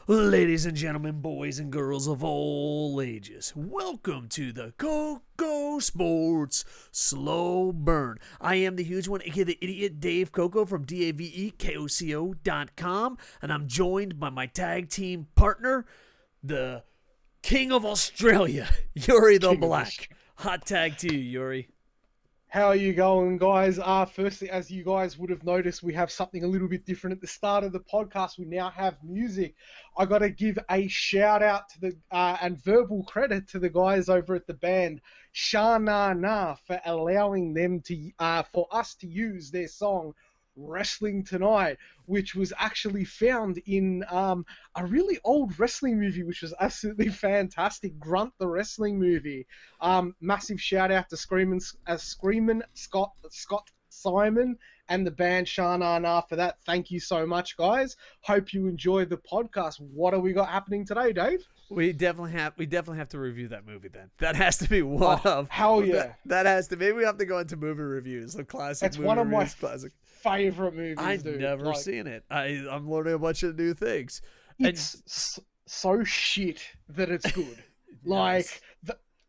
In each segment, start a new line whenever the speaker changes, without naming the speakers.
Ladies and gentlemen, boys and girls of all ages, welcome to the KocoSports Slow Burn. I am the huge one, aka the idiot Dave Koco from DAVEKOCO.com, and I'm joined by my tag team partner, the King of Australia, Yuri the Black. Hot tag to you, Yuri.
How are you going, guys? Firstly, as you guys would have noticed, we have something a little bit different at the start of the podcast. We now have music. I got to give a shout out to the and verbal credit to the guys over at the band Sha Na Na for allowing them to for us to use their song Wrestling Tonight, which was actually found in a really old wrestling movie, which was absolutely fantastic. Grunt the wrestling movie. Massive shout out to Screamin' Scott Simon and the band Sha Na Na for that. Thank you so much, guys. Hope you enjoyed the podcast. What have we got happening today, Dave?
We definitely have to review that movie then. That has to be one of.
Hell yeah.
That has to. Maybe we have to go into movie reviews of classic.
It's
movie
one of my
reviews, classic.
favorite movies.
I've
dude.
never seen it. I'm learning a bunch of new things.
It's so shit that it's good. Like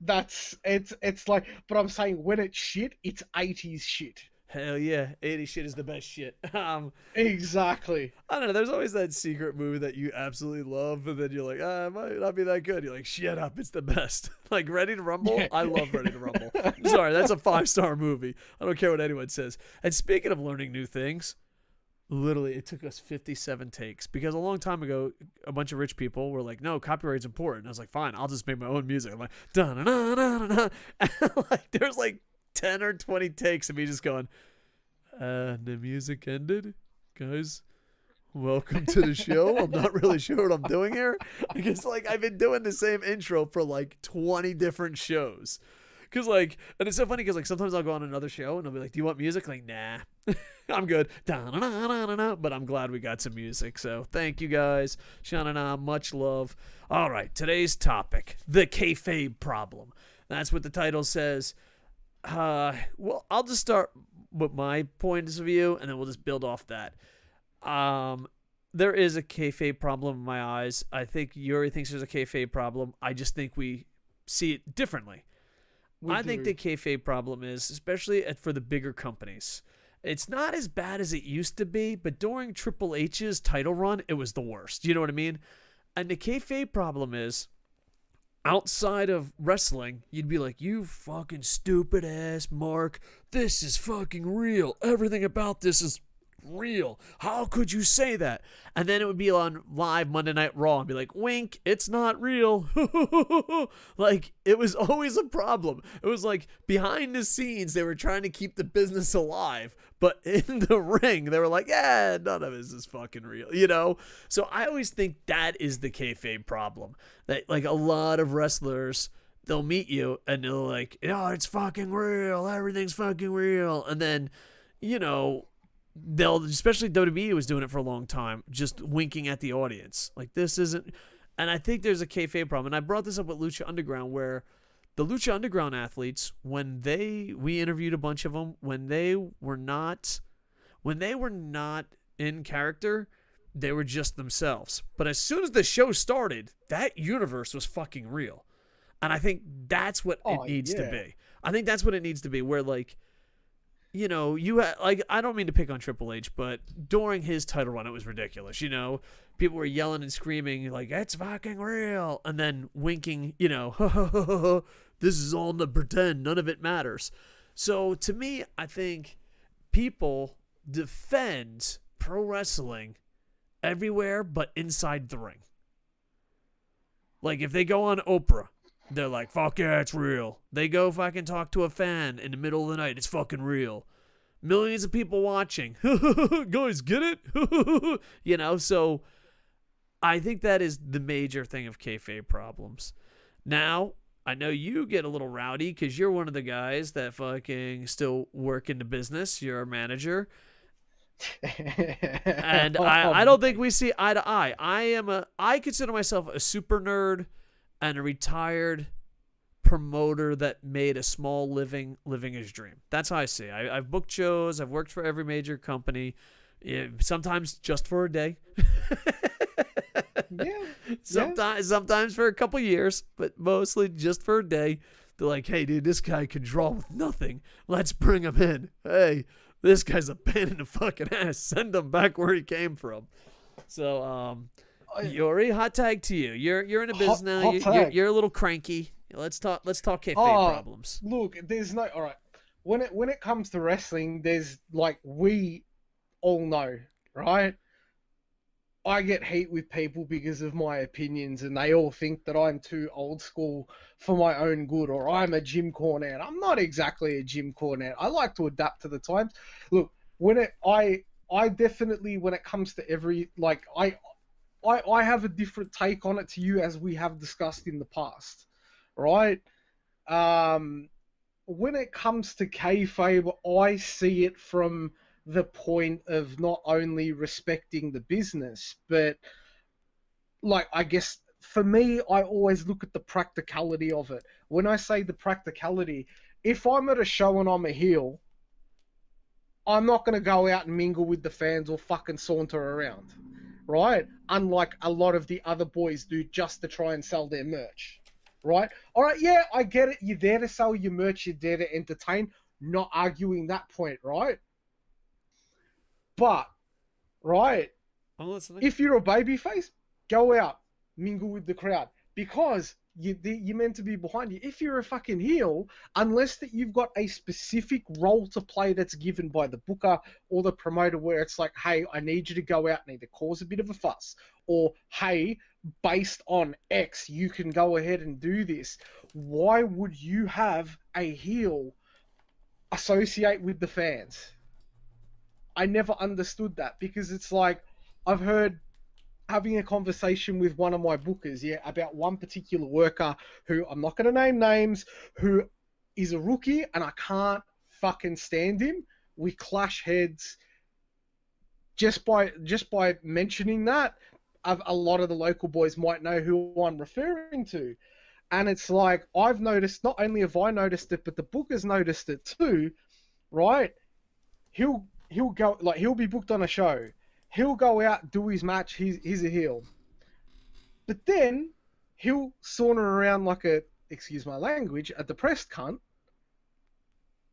it's like, but I'm saying when it's shit, it's 80s shit.
Hell yeah, 80s shit is the best shit.
Exactly.
I don't know. There's always that secret movie that you absolutely love, and then you're like, it might not be that good. You're like, shut up, it's the best. Like Ready to Rumble. Yeah. I love Ready to Rumble. Sorry, that's a 5-star movie. I don't care what anyone says. And speaking of learning new things, literally, it took us 57 takes because a long time ago, a bunch of rich people were like, no, copyright's important. I was like, fine, I'll just make my own music. I'm like, da-na-na-na-na-na. And like, there's like 10 or 20 takes of me just going, the music ended, guys. Welcome to the show. I'm not really sure what I'm doing here. I guess like I've been doing the same intro for like 20 different shows. Cause like, and it's so funny because like sometimes I'll go on another show and I'll be like, "Do you want music?" Like, nah, I'm good. But I'm glad we got some music. So thank you guys, Sha-na-na, much love. All right, today's topic: the kayfabe problem. That's what the title says. Well, I'll just start with my points of view, and then we'll just build off that. There is a kayfabe problem in my eyes. I think Yuri thinks there's a kayfabe problem. I just think we see it differently. I think the kayfabe problem is, especially for the bigger companies, it's not as bad as it used to be, but during Triple H's title run, it was the worst. You know what I mean? And the kayfabe problem is, outside of wrestling, you'd be like, you fucking stupid ass Mark. This is fucking real. Everything about this is real. How could you say that? And then it would be on live Monday Night Raw and be like, wink, it's not real. Like, it was always a problem. It was like behind the scenes, they were trying to keep the business alive. But in the ring, they were like, yeah, none of this is fucking real, you know? So I always think that is the kayfabe problem. That, like, a lot of wrestlers, they'll meet you and they're like, oh, it's fucking real. Everything's fucking real. And then, you know, they'll, especially WWE was doing it for a long time, just winking at the audience. Like, this isn't, and I think there's a kayfabe problem. And I brought this up with Lucha Underground, where the Lucha Underground athletes, we interviewed a bunch of them, when they were not in character, they were just themselves. But as soon as the show started, that universe was fucking real. And I think that's what it needs to be. I think that's what it needs to be, where, like, you know, like, I don't mean to pick on Triple H, but during his title run, it was ridiculous. You know, people were yelling and screaming like, "It's fucking real," and then winking. You know, this is all the pretend. None of it matters. So to me, I think people defend pro wrestling everywhere but inside the ring. Like, if they go on Oprah, they're like, fuck yeah, it's real. They go fucking talk to a fan in the middle of the night. It's fucking real. Millions of people watching. Guys, get it? You know, so I think that is the major thing of kayfabe problems. Now, I know you get a little rowdy because you're one of the guys that fucking still work in the business. You're a manager. And I don't think we see eye to eye. I consider myself a super nerd and a retired promoter that made a small living his dream. That's how I see it. I've booked shows. I've worked for every major company, sometimes just for a day.
Yeah.
Sometimes for a couple years, but mostly just for a day. They're like, hey, dude, this guy can draw with nothing. Let's bring him in. Hey, this guy's a pain in the fucking ass. Send him back where he came from. So, Yuri, hot tag to you. You're in a business now. You're a little cranky. Let's talk kayfabe problems.
Look, there's no all right. When it comes to wrestling, there's like we all know, right? I get heat with people because of my opinions, and they all think that I'm too old school for my own good, or I'm a Jim Cornette. I'm not exactly a Jim Cornette. I like to adapt to the times. Look, I definitely, when it comes to every, like, I have a different take on it to you, as we have discussed in the past, right? When it comes to kayfabe, I see it from the point of not only respecting the business, but like, I guess for me, I always look at the practicality of it. When I say the practicality, if I'm at a show and I'm a heel, I'm not going to go out and mingle with the fans or fucking saunter around, right? Unlike a lot of the other boys do just to try and sell their merch, right? All right, yeah, I get it. You're there to sell your merch. You're there to entertain. Not arguing that point, right? But, right,
I'm listening.
if you're a babyface, go out, mingle with the crowd, because you're meant to be behind you. If you're a fucking heel, unless that you've got a specific role to play that's given by the booker or the promoter, where it's like, hey, I need you to go out and either cause a bit of a fuss, or hey, based on X, you can go ahead and do this. Why would you have a heel associate with the fans? I never understood that, because it's like, I've heard having a conversation with one of my bookers, about one particular worker who, I'm not going to name names, who is a rookie, and I can't fucking stand him. We clash heads just by mentioning that. A lot of the local boys might know who I'm referring to. And it's like, I've noticed, not only have I noticed it, but the bookers noticed it too, right? He'll go, like, he'll be booked on a show. He'll go out, do his match, he's a heel. But then he'll saunter around like a, excuse my language, a depressed cunt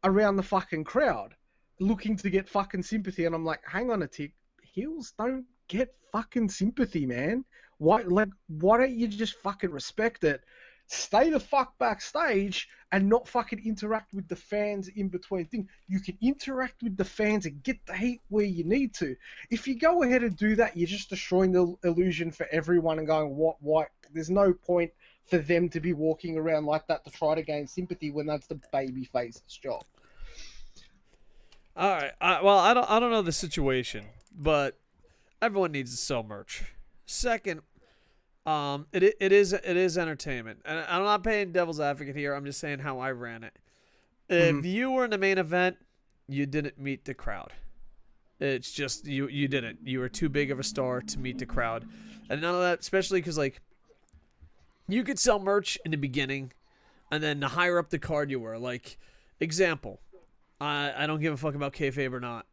around the fucking crowd, looking to get fucking sympathy. And I'm like, hang on a tick, heels don't get fucking sympathy, man. Why don't you just fucking respect it? Stay the fuck backstage and not fucking interact with the fans in between things. You can interact with the fans and get the heat where you need to. If you go ahead and do that, you're just destroying the illusion for everyone and going, what? There's no point for them to be walking around like that to try to gain sympathy when that's the baby face's job.
All right. Well, I don't know the situation, but everyone needs to sell merch. Second, it is entertainment, and I'm not playing devil's advocate here. I'm just saying how I ran it. If you were in the main event, you didn't meet the crowd. It's just you didn't. You were too big of a star to meet the crowd, and none of that. Especially because, like, you could sell merch in the beginning, and then the higher up the card you were. Like, example, I don't give a fuck about kayfabe or not.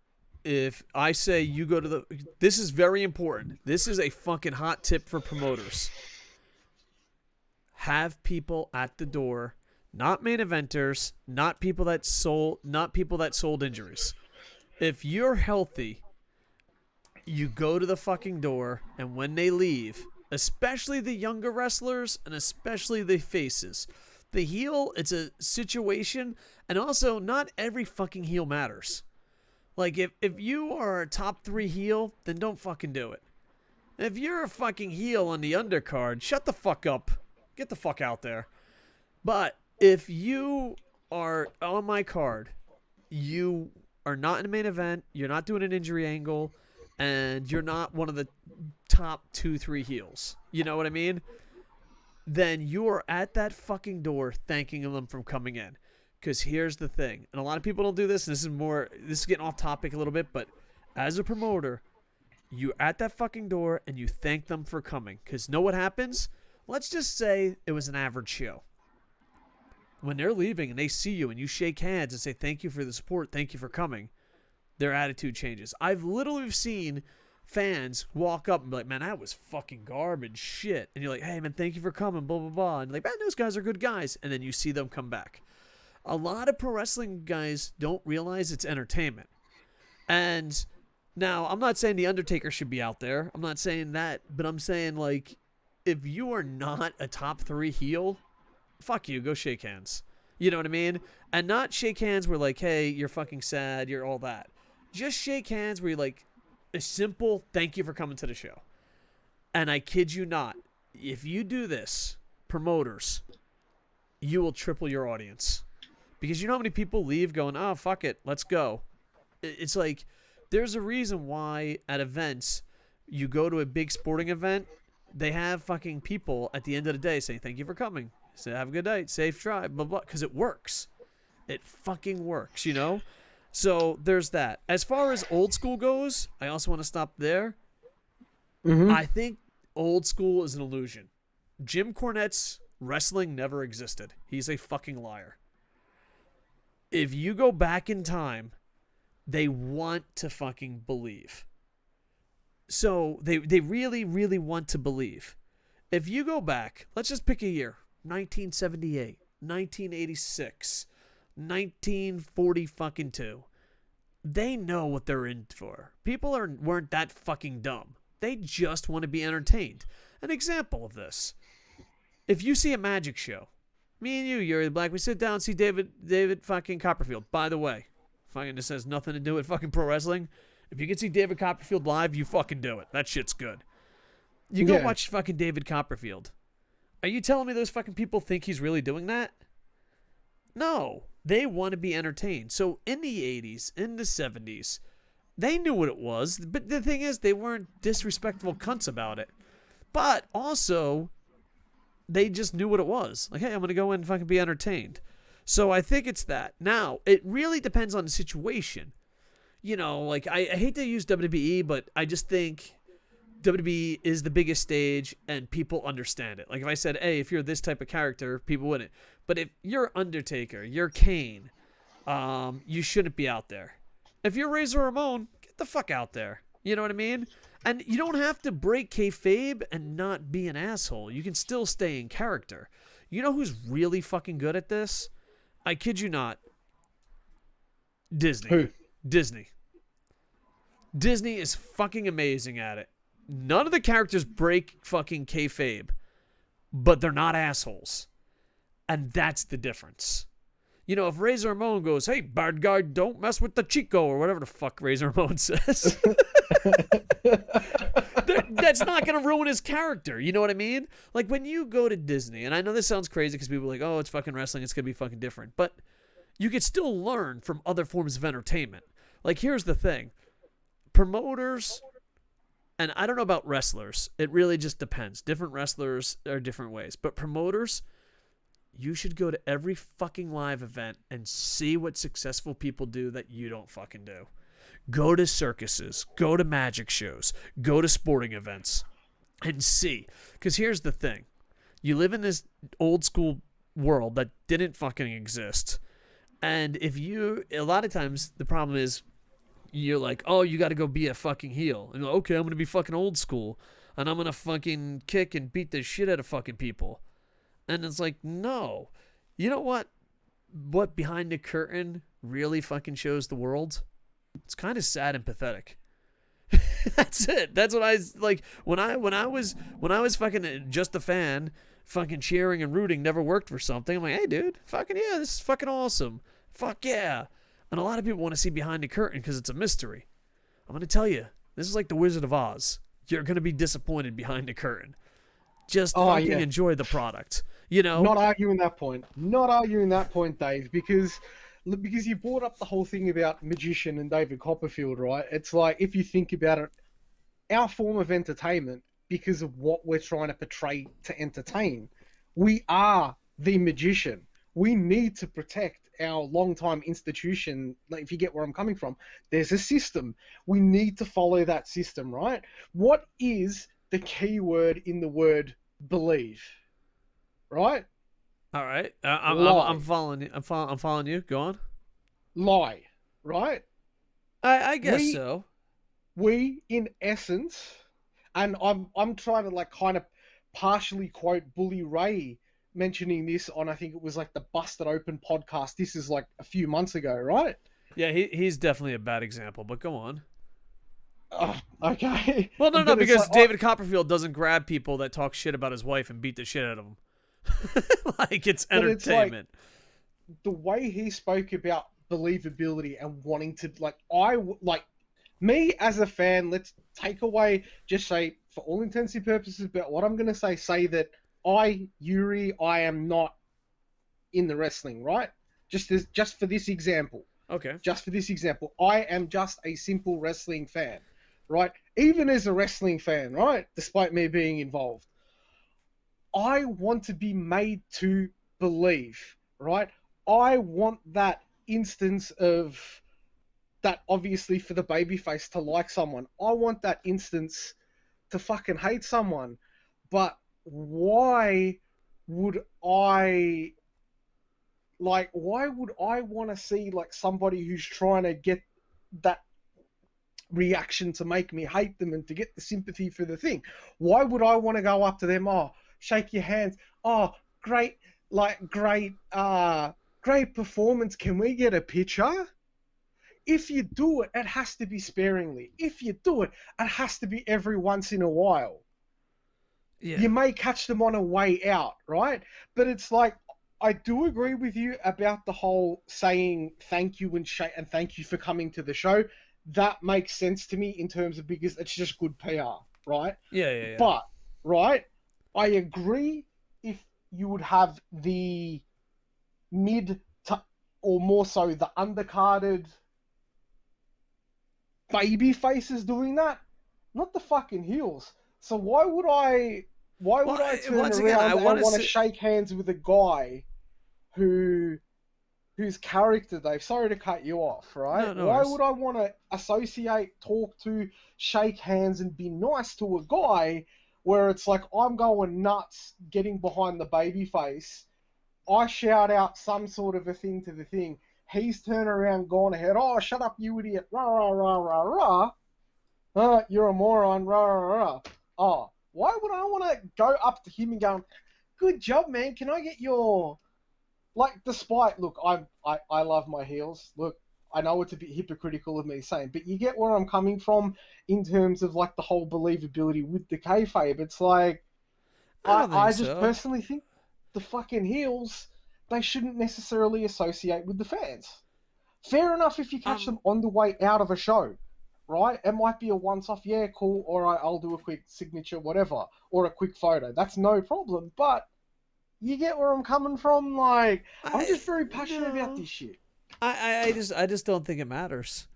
If I say you go to the... This is very important. This is a fucking hot tip for promoters. Have people at the door, not main eventers, not people that sold injuries. If you're healthy, you go to the fucking door, and when they leave, especially the younger wrestlers and especially the faces, the heel, it's a situation, and also not every fucking heel matters. Like, if you are a top 3 heel, then don't fucking do it. If you're a fucking heel on the undercard, shut the fuck up. Get the fuck out there. But if you are on my card, you are not in a main event, you're not doing an injury angle, and you're not one of the top 2-3 heels, you know what I mean? Then you are at that fucking door thanking them for coming in. Because here's the thing, and a lot of people don't do this, and this is getting off topic a little bit, but as a promoter, you're at that fucking door, and you thank them for coming. Because know what happens? Let's just say it was an average show. When they're leaving, and they see you, and you shake hands and say, thank you for the support, thank you for coming, their attitude changes. I've literally seen fans walk up and be like, man, that was fucking garbage shit. And you're like, hey, man, thank you for coming, blah, blah, blah. And like, man, those guys are good guys. And then you see them come back. A lot of pro wrestling guys don't realize it's entertainment. And now, I'm not saying The Undertaker should be out there. I'm not saying that. But I'm saying, like, if you are not a top 3 heel, fuck you, go shake hands. You know what I mean? And not shake hands where like, hey, you're fucking sad, you're all that. Just shake hands where you're like, a simple thank you for coming to the show. And I kid you not, if you do this, promoters, you will triple your audience. Because you know how many people leave going, oh, fuck it, let's go. It's like, there's a reason why at events, you go to a big sporting event, they have fucking people at the end of the day saying, thank you for coming. Say, have a good night, safe drive, blah, blah, because it works. It fucking works, you know? So there's that. As far as old school goes, I also want to stop there.
Mm-hmm.
I think old school is an illusion. Jim Cornette's wrestling never existed. He's a fucking liar. If you go back in time, they want to fucking believe. So they really, really want to believe. If you go back, let's just pick a year. 1978, 1986, 1942. They know what they're in for. People weren't that fucking dumb. They just want to be entertained. An example of this. If you see a magic show, me and you, Yuri the Black, we sit down and see David fucking Copperfield. By the way, fucking this has nothing to do with fucking pro wrestling. If you can see David Copperfield live, you fucking do it. That shit's good. You go watch fucking David Copperfield. Are you telling me those fucking people think he's really doing that? No. They want to be entertained. So in the 80s, in the 70s, they knew what it was. But the thing is, they weren't disrespectful cunts about it. But also, they just knew what it was. Like, hey, I'm going to go in and fucking be entertained. So I think it's that. Now, it really depends on the situation. You know, like, I hate to use WWE, but I just think WWE is the biggest stage and people understand it. Like if I said, hey, if you're this type of character, people wouldn't. But if you're Undertaker, you're Kane, you shouldn't be out there. If you're Razor Ramon, get the fuck out there. You know what I mean? And you don't have to break kayfabe and not be an asshole. You can still stay in character. You know who's really fucking good at this? I kid you not. Disney.
Who?
Disney. Disney is fucking amazing at it. None of the characters break fucking kayfabe, but they're not assholes. And that's the difference. You know, if Razor Ramon goes, hey, bad guy, don't mess with the Chico, or whatever the fuck Razor Ramon says, that's not going to ruin his character. You know what I mean? Like when you go to Disney, and I know this sounds crazy because people are like, oh, it's fucking wrestling, it's going to be fucking different. But you could still learn from other forms of entertainment. Like here's the thing. Promoters... And I don't know about wrestlers. It really just depends. Different wrestlers are different ways. But promoters, you should go to every fucking live event and see what successful people do that you don't fucking do. Go to circuses. Go to magic shows. Go to sporting events. And see. Because here's the thing. You live in this old school world that didn't fucking exist. And a lot of times the problem is, you're like, oh, you got to go be a fucking heel. And okay, I'm going to be fucking old school. And I'm going to fucking kick and beat the shit out of fucking people. And it's like, no. You know what? What behind the curtain really fucking shows the world? It's kind of sad and pathetic. That's it. That's what I like. When I was fucking just a fan, fucking cheering and rooting never worked for something. I'm like, hey, dude, fucking yeah, this is fucking awesome. Fuck yeah. And a lot of people want to see behind the curtain because it's a mystery. I'm going to tell you, this is like the Wizard of Oz. You're going to be disappointed behind the curtain. Just fucking enjoy the product. You know?
Not arguing that point. Not arguing that point, Dave, because you brought up the whole thing about Magician and David Copperfield, right? It's like, if you think about it, our form of entertainment, because of what we're trying to portray to entertain, we are the magician. We need to protect our long-time institution. Like, if you get where I'm coming from, there's a system. We need to follow that system, right? What is the key word in the word believe? Right?
All right. I'm following you. I'm following you. Go on.
Lie. Right?
I guess so.
we in essence, and I'm trying to like kind of partially quote Bully Ray mentioning this on, I think it was like the Busted Open podcast. This is like a few months ago, right?
Yeah, he's definitely a bad example, but go on.
Oh, okay.
Well, no,
But it's
because
like,
David Copperfield doesn't grab people that talk shit about his wife and beat the shit out of them. Like, it's entertainment.
the way he spoke about believability and wanting to like me as a fan, let's take away, just say for all intents and purposes, but what I'm going to say that Yuri, I am not in the wrestling, right? Just for this example.
Okay.
Just for this example, I am just a simple wrestling fan, right? Even as a wrestling fan, right? Despite me being involved, I want to be made to believe, right? I want that instance of that, obviously, for the babyface to like someone. I want that instance to fucking hate someone. But why would I want to see like somebody who's trying to get that reaction to make me hate them and to get the sympathy for the thing? Why would I want to go up to them, oh, shake your hands, oh, great, great performance, can we get a picture? If you do it, it has to be sparingly. If you do it, it has to be every once in a while. Yeah. You may catch them on a way out, right? But it's like, I do agree with you about the whole saying thank you and thank you for coming to the show. That makes sense to me in terms of, because it's just good PR, right?
Yeah.
But, right, I agree if you would have the mid to, or more so the undercarded baby faces doing that, not the fucking heels. So why would I turn around and want to shake hands with a guy whose character, Dave, sorry to cut you off, right?
No,
why would I want to associate, talk to, shake hands and be nice to a guy where it's like I'm going nuts getting behind the baby face? I shout out some sort of a thing to the thing. He's turned around, gone ahead, oh, shut up, you idiot, rah, rah, rah, rah, rah. You're a moron, rah, rah, rah. Oh, why would I want to go up to him and go, good job, man, can I get your... Like, despite, look, I love my heels. Look, I know it's a bit hypocritical of me saying, but you get where I'm coming from in terms of, like, the whole believability with the kayfabe. It's like, I just personally think the fucking heels, they shouldn't necessarily associate with the fans. Fair enough if you catch them on the way out of a show, right? It might be a once-off, yeah, cool, all right, I'll do a quick signature, whatever, or a quick photo. That's no problem, but you get where I'm coming from? Like, I'm just very passionate about this shit.
I just don't think it matters.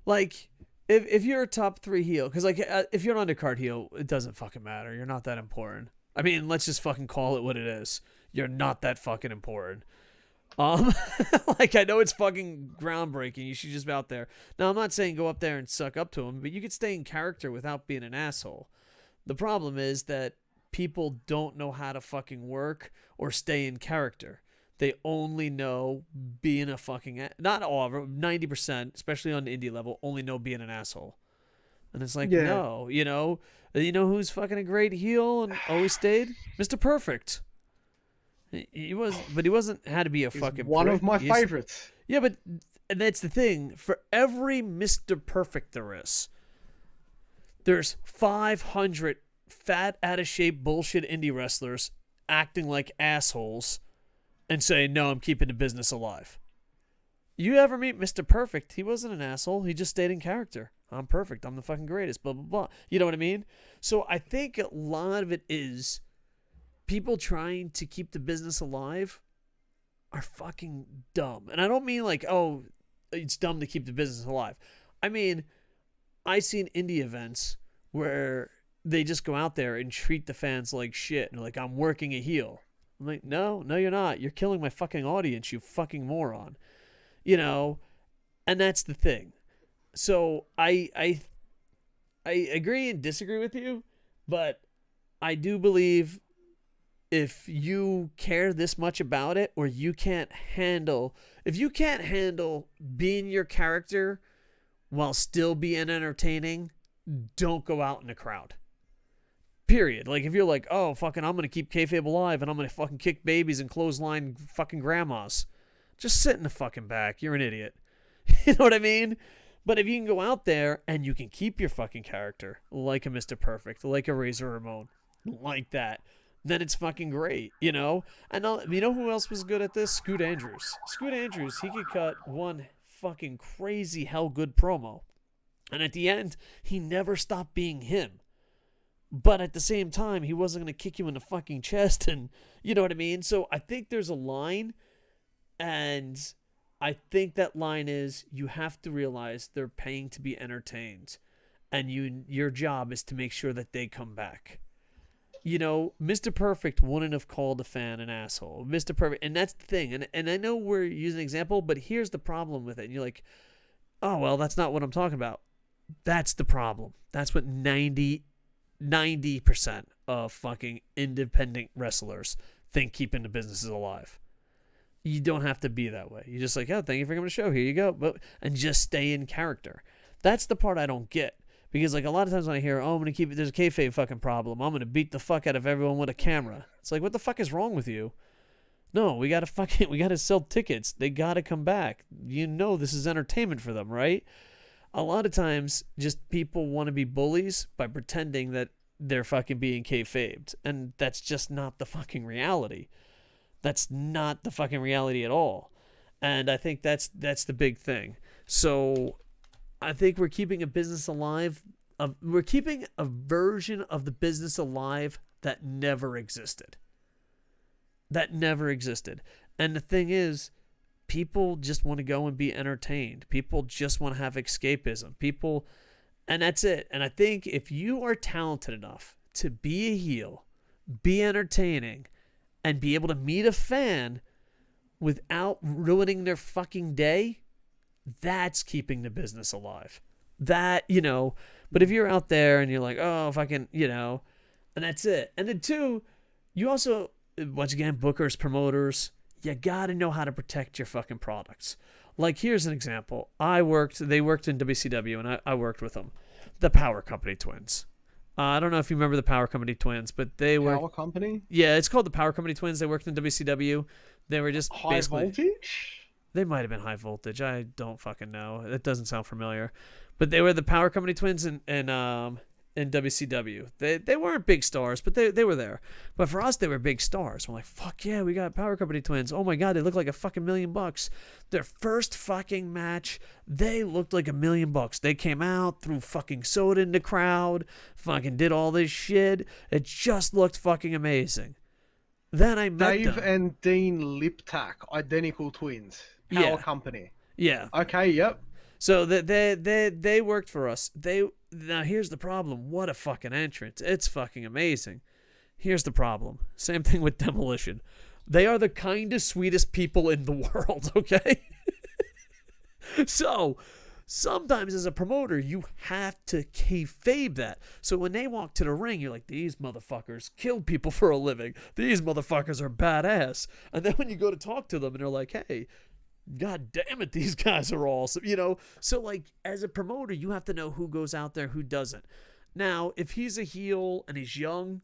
Like, if you're a top 3 heel, because like if you're an undercard heel, it doesn't fucking matter. You're not that important. I mean, let's just fucking call it what it is. You're not that fucking important. Like, I know it's fucking groundbreaking. You should just be out there. Now, I'm not saying go up there and suck up to him, but you could stay in character without being an asshole. The problem is that people don't know how to fucking work or stay in character. They only know being a fucking... Not all, 90%, especially on the indie level, only know being an asshole. And it's like, no, you know who's fucking a great heel and always stayed? Mr. Perfect. He wasn't had to be a fucking
one
prick.
Of my favorites.
Yeah, but and that's the thing. For every Mr. Perfect there is, there's 500 fat, out-of-shape bullshit indie wrestlers acting like assholes and saying, no, I'm keeping the business alive. You ever meet Mr. Perfect? He wasn't an asshole. He just stayed in character. I'm perfect. I'm the fucking greatest. Blah, blah, blah. You know what I mean? So I think a lot of it is people trying to keep the business alive are fucking dumb. And I don't mean like, oh, it's dumb to keep the business alive. I mean, I've seen indie events where they just go out there and treat the fans like shit. And they're like, I'm working a heel. I'm like, no, you're not. You're killing my fucking audience, you fucking moron. You know, and that's the thing. So I agree and disagree with you, but I do believe if you care this much about it, or if you can't handle being your character while still being entertaining, don't go out in a crowd. Period. Like, if you're like, oh, fucking, I'm going to keep kayfabe alive and I'm going to fucking kick babies and clothesline fucking grandmas, just sit in the fucking back. You're an idiot. You know what I mean? But if you can go out there and you can keep your fucking character, like a Mr. Perfect, like a Razor Ramon, like that, then it's fucking great, you know? And you know who else was good at this? Scoot Andrews. Scoot Andrews, he could cut one fucking crazy hell good promo. And at the end, he never stopped being him. But at the same time, he wasn't going to kick you in the fucking chest, and you know what I mean? So I think there's a line, and I think that line is, you have to realize they're paying to be entertained, and your job is to make sure that they come back. You know, Mr. Perfect wouldn't have called a fan an asshole. Mr. Perfect, and that's the thing. And I know we're using an example, but here's the problem with it. And you're like, oh, well, that's not what I'm talking about. That's the problem. That's what 90% of fucking independent wrestlers think keeping the businesses alive. You don't have to be that way. You're just like, oh, thank you for coming to the show. Here you go. And just stay in character. That's the part I don't get. Because, like, a lot of times when I hear, oh, I'm going to keep it, there's a kayfabe fucking problem. I'm going to beat the fuck out of everyone with a camera. It's like, what the fuck is wrong with you? No, we got to sell tickets. They got to come back. You know this is entertainment for them, right? A lot of times, just people want to be bullies by pretending that they're fucking being kayfabed. And that's just not the fucking reality. That's not the fucking reality at all. And I think that's the big thing. So I think we're keeping a business alive. We're keeping a version of the business alive that never existed. That never existed. And the thing is, people just want to go and be entertained. People just want to have escapism. And that's it. And I think if you are talented enough to be a heel, be entertaining, and be able to meet a fan without ruining their fucking day, that's keeping the business alive. That, you know, but if you're out there and you're like, oh, fucking, you know, and that's it. And then two, you also, once again, bookers, promoters, you got to know how to protect your fucking products. Like, here's an example. They worked in WCW, and I worked with them. The Power Company Twins. I don't know if you remember the Power Company Twins, but they were...
Power Company?
Yeah, it's called the Power Company Twins. They worked in WCW. They were just
High voltage?
They might have been high voltage. I don't fucking know. It doesn't sound familiar. But they were the Power Company Twins in WCW. They weren't big stars, but they were there. But for us, they were big stars. We're like, fuck yeah, we got Power Company Twins. Oh my God, they look like a fucking $1 million. Their first fucking match, they looked like $1 million. They came out, threw fucking soda in the crowd, fucking did all this shit. It just looked fucking amazing. Then I met
Dave
them.
and Dean Liptak, identical twins. Power Company.
Yeah.
Okay, yep.
So they worked for us. Now here's the problem. What a fucking entrance. It's fucking amazing. Here's the problem. Same thing with Demolition. They are the kindest, sweetest people in the world, okay? So sometimes as a promoter, you have to kayfabe that. So when they walk to the ring, you're like, these motherfuckers kill people for a living. These motherfuckers are badass. And then when you go to talk to them and they're like, hey, God damn it, these guys are awesome, you know? So, like, as a promoter, you have to know who goes out there, who doesn't. Now, if he's a heel and he's young,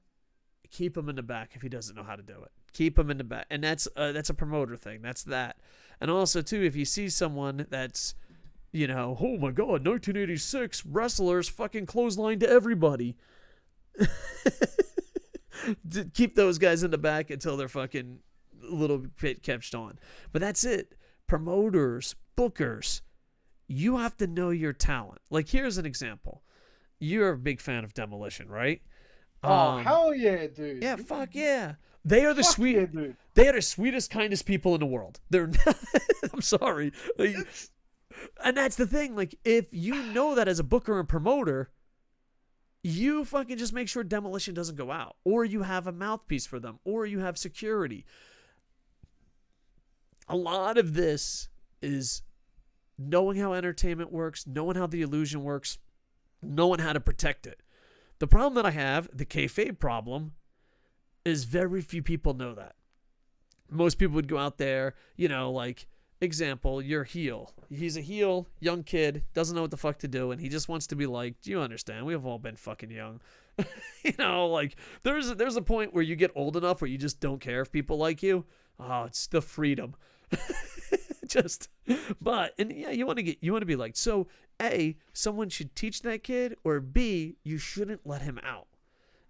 keep him in the back if he doesn't know how to do it. Keep him in the back. And that's a promoter thing. That's that. And also, too, if you see someone that's, you know, oh my God, 1986 wrestlers fucking clothesline to everybody. Keep those guys in the back until they're fucking a little bit catched on. But that's it. Promoters, bookers, you have to know your talent. Like, here's an example. You're a big fan of Demolition, right?
Oh, hell yeah, dude.
Yeah, fuck yeah. They are the
dude.
They are the sweetest, kindest people in the world. They're not, I'm sorry. And that's the thing. Like, if you know that as a booker and promoter, you fucking just make sure Demolition doesn't go out. Or you have a mouthpiece for them. Or you have security. A lot of this is knowing how entertainment works, knowing how the illusion works, knowing how to protect it. The problem that I have, the kayfabe problem, is very few people know that. Most people would go out there, you know, like, example, your heel. He's a heel, young kid, doesn't know what the fuck to do, and he just wants to be liked. You understand? We've all been fucking young. Like there's a point where you get old enough where you just don't care if people like you. Oh, it's the freedom. Just, but and yeah, you want to be liked. So A, someone should teach that kid, or B, you shouldn't let him out.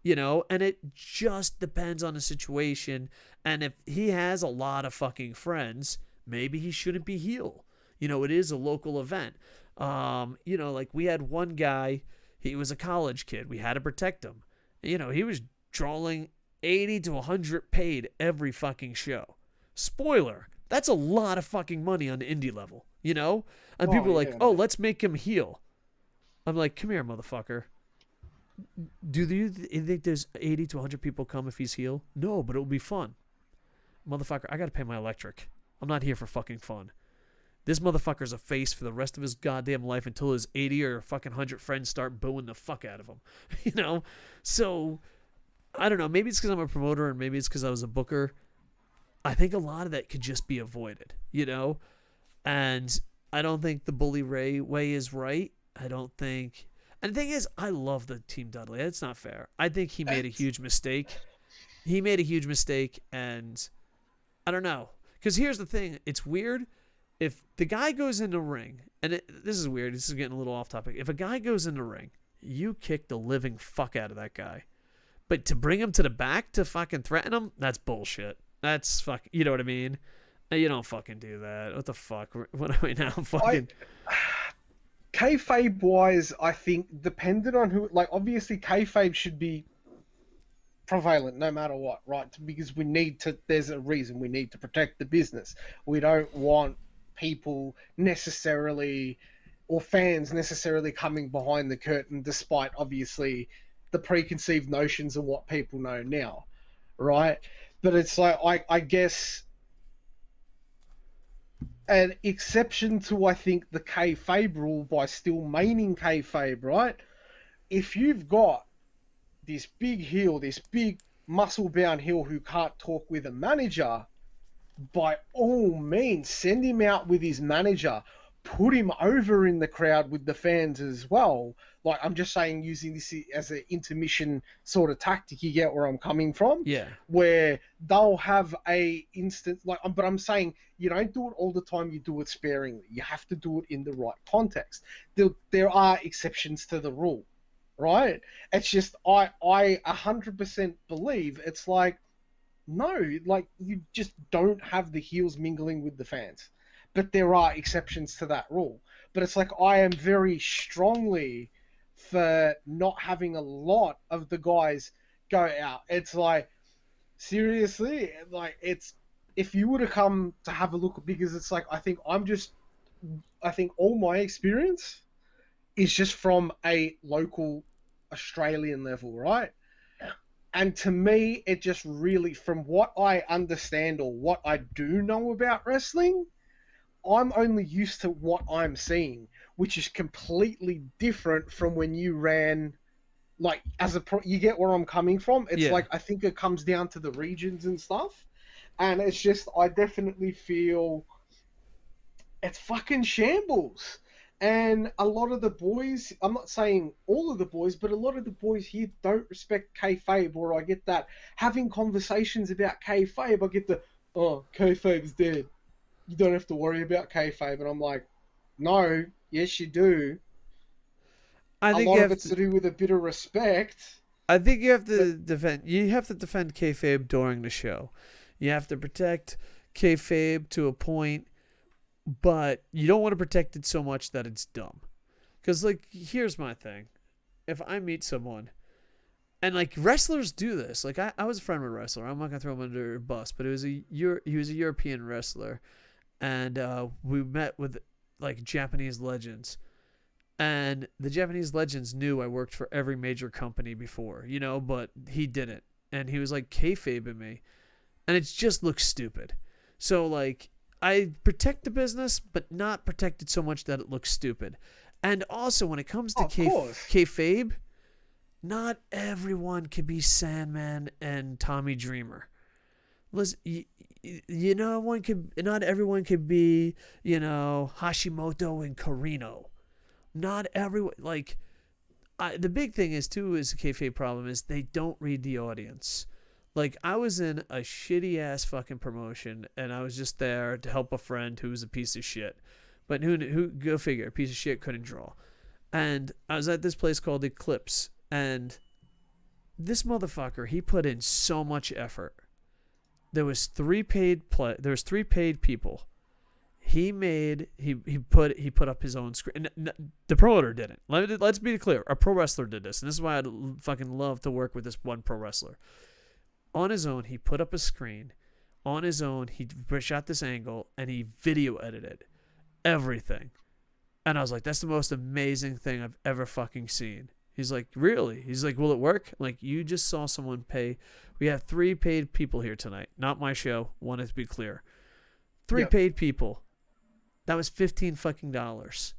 And it just depends on the situation. And if he has a lot of fucking friends, maybe he shouldn't be heel. It is a local event. Like we had one guy, he was a college kid. We had to protect him. He was drawing 80 to 100 paid every fucking show. Spoiler, that's a lot of fucking money on the indie level, And people are like, oh, let's make him heel. I'm like, come here, motherfucker. Do you think there's 80 to 100 people come if he's heel? No, but it'll be fun. Motherfucker, I gotta pay my electric. I'm not here for fucking fun. This motherfucker's a face for the rest of his goddamn life until his 80 or fucking 100 friends start booing the fuck out of him. So, I don't know. Maybe it's because I'm a promoter and maybe it's because I was a booker. I think a lot of that could just be avoided, And I don't think the Bully Ray way is right. I don't think... And the thing is, I love the Team Dudley. It's not fair. I think he made a huge mistake. And I don't know. Because here's the thing. It's weird. If the guy goes in the ring, and this is weird. This is getting a little off topic. If a guy goes in the ring, you kick the living fuck out of that guy. But to bring him to the back to fucking threaten him, that's bullshit. That's fuck. You know what I mean? You don't fucking do that. What the fuck? What are we now? Fucking...
Kayfabe wise, I think dependent on who, like obviously kayfabe should be prevalent no matter what, right? Because there's a reason we need to protect the business. We don't want people necessarily or fans necessarily coming behind the curtain despite obviously the preconceived notions of what people know now, right? But it's like, I guess an exception to, I think, the kayfabe rule by still maintaining kayfabe, right? If you've got this big heel, this big muscle-bound heel who can't talk with a manager, by all means, send him out with his manager. Put him over in the crowd with the fans as well. Like, I'm just saying, using this as an intermission sort of tactic, you get where I'm coming from?
Yeah.
Where they'll have a instance, but I'm saying you don't do it all the time, you do it sparingly. You have to do it in the right context. There are exceptions to the rule, right? It's just, I 100% believe it's like, no, like, you just don't have the heels mingling with the fans. But there are exceptions to that rule. But it's like, I am very strongly for not having a lot of the guys go out. It's like, seriously, like, it's, if you were to come to have a look, because it's like, I think all my experience is just from a local Australian level, right? And to me, it just really, from what I understand or what I do know about wrestling, I'm only used to what I'm seeing, which is completely different from when you ran, like, you get where I'm coming from? It's like, I think it comes down to the regions and stuff. And it's just, I definitely feel it's fucking shambles. And a lot of the boys, I'm not saying all of the boys, but a lot of the boys here don't respect kayfabe, or I get that having conversations about kayfabe, I get the, oh, kayfabe's dead. You don't have to worry about kayfabe. And I'm like, no, yes, you do. I think a lot of it's to do with a bit of respect.
I think you have to defend. You have to defend kayfabe during the show. You have to protect kayfabe to a point, but you don't want to protect it so much that it's dumb. Because, like, here's my thing: if I meet someone, and like wrestlers do this, like I was a friend with a wrestler. I'm not gonna throw him under a bus, but he was a European wrestler, and we met with like Japanese legends. And the Japanese legends knew I worked for every major company before, but he didn't. And he was like kayfabing me. And it just looks stupid. So, like, I protect the business, but not protect it so much that it looks stupid. And also, when it comes to kayfabe, not everyone can be Sandman and Tommy Dreamer. listen, not everyone could be, Hashimoto and Carino. Not everyone, like, the big thing is too is the kayfabe problem is they don't read the audience. Like I was in a shitty ass fucking promotion and I was just there to help a friend who was a piece of shit. But who go figure, a piece of shit couldn't draw. And I was at this place called Eclipse and this motherfucker, he put in so much effort. There was three paid people. He put up his own screen. The promoter didn't. Let's be clear. A pro wrestler did this, and this is why I'd fucking love to work with this one pro wrestler. On his own, he put up a screen. On his own, he shot this angle, and he video edited everything. And I was like, that's the most amazing thing I've ever fucking seen. He's like, really? He's like, will it work? I'm like, you just saw someone pay. We have 3 paid people here tonight. Not my show. Wanted to be clear. 3 paid people. That was $15 fucking dollars.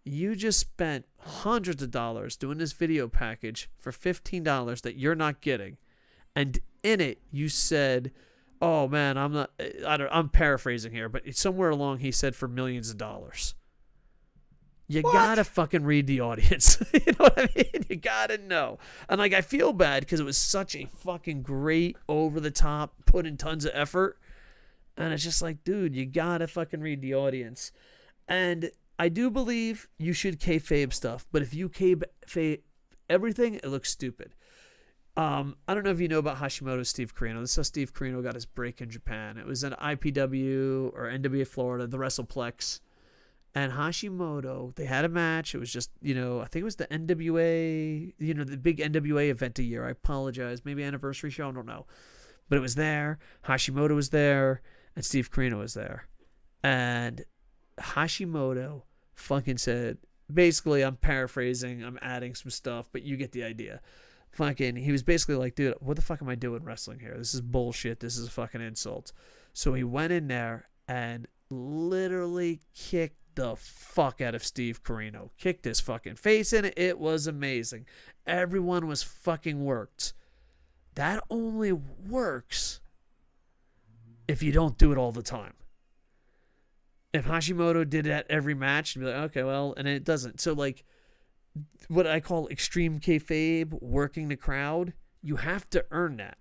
You just spent hundreds of dollars doing this video package for $15 that you're not getting. And in it, you said, oh man, I'm paraphrasing here, but somewhere along he said for millions of dollars. You gotta fucking read the audience. You know what I mean? You gotta know. And like, I feel bad because it was such a fucking great, over the top, put in tons of effort. And it's just like, dude, you gotta fucking read the audience. And I do believe you should kayfabe stuff, but if you kayfabe everything, it looks stupid. I don't know if you know about Hashimoto's Steve Carino. This is how Steve Carino got his break in Japan. It was an IPW or NWA Florida, the WrestlePlex. And Hashimoto, they had a match. It was just, I think it was the NWA, the big NWA event a year. I apologize. Maybe anniversary show. I don't know. But it was there. Hashimoto was there. And Steve Carino was there. And Hashimoto fucking said, basically, I'm paraphrasing, I'm adding some stuff, but you get the idea. Fucking, he was basically like, dude, what the fuck am I doing wrestling here? This is bullshit. This is a fucking insult. So he went in there and literally kicked the fuck out of Steve Carino. Kicked his fucking face in it. It was amazing. Everyone was fucking worked. That only works if you don't do it all the time. If Hashimoto did that every match, you'd be like, okay, well, and it doesn't. So, like, what I call extreme kayfabe, working the crowd, you have to earn that.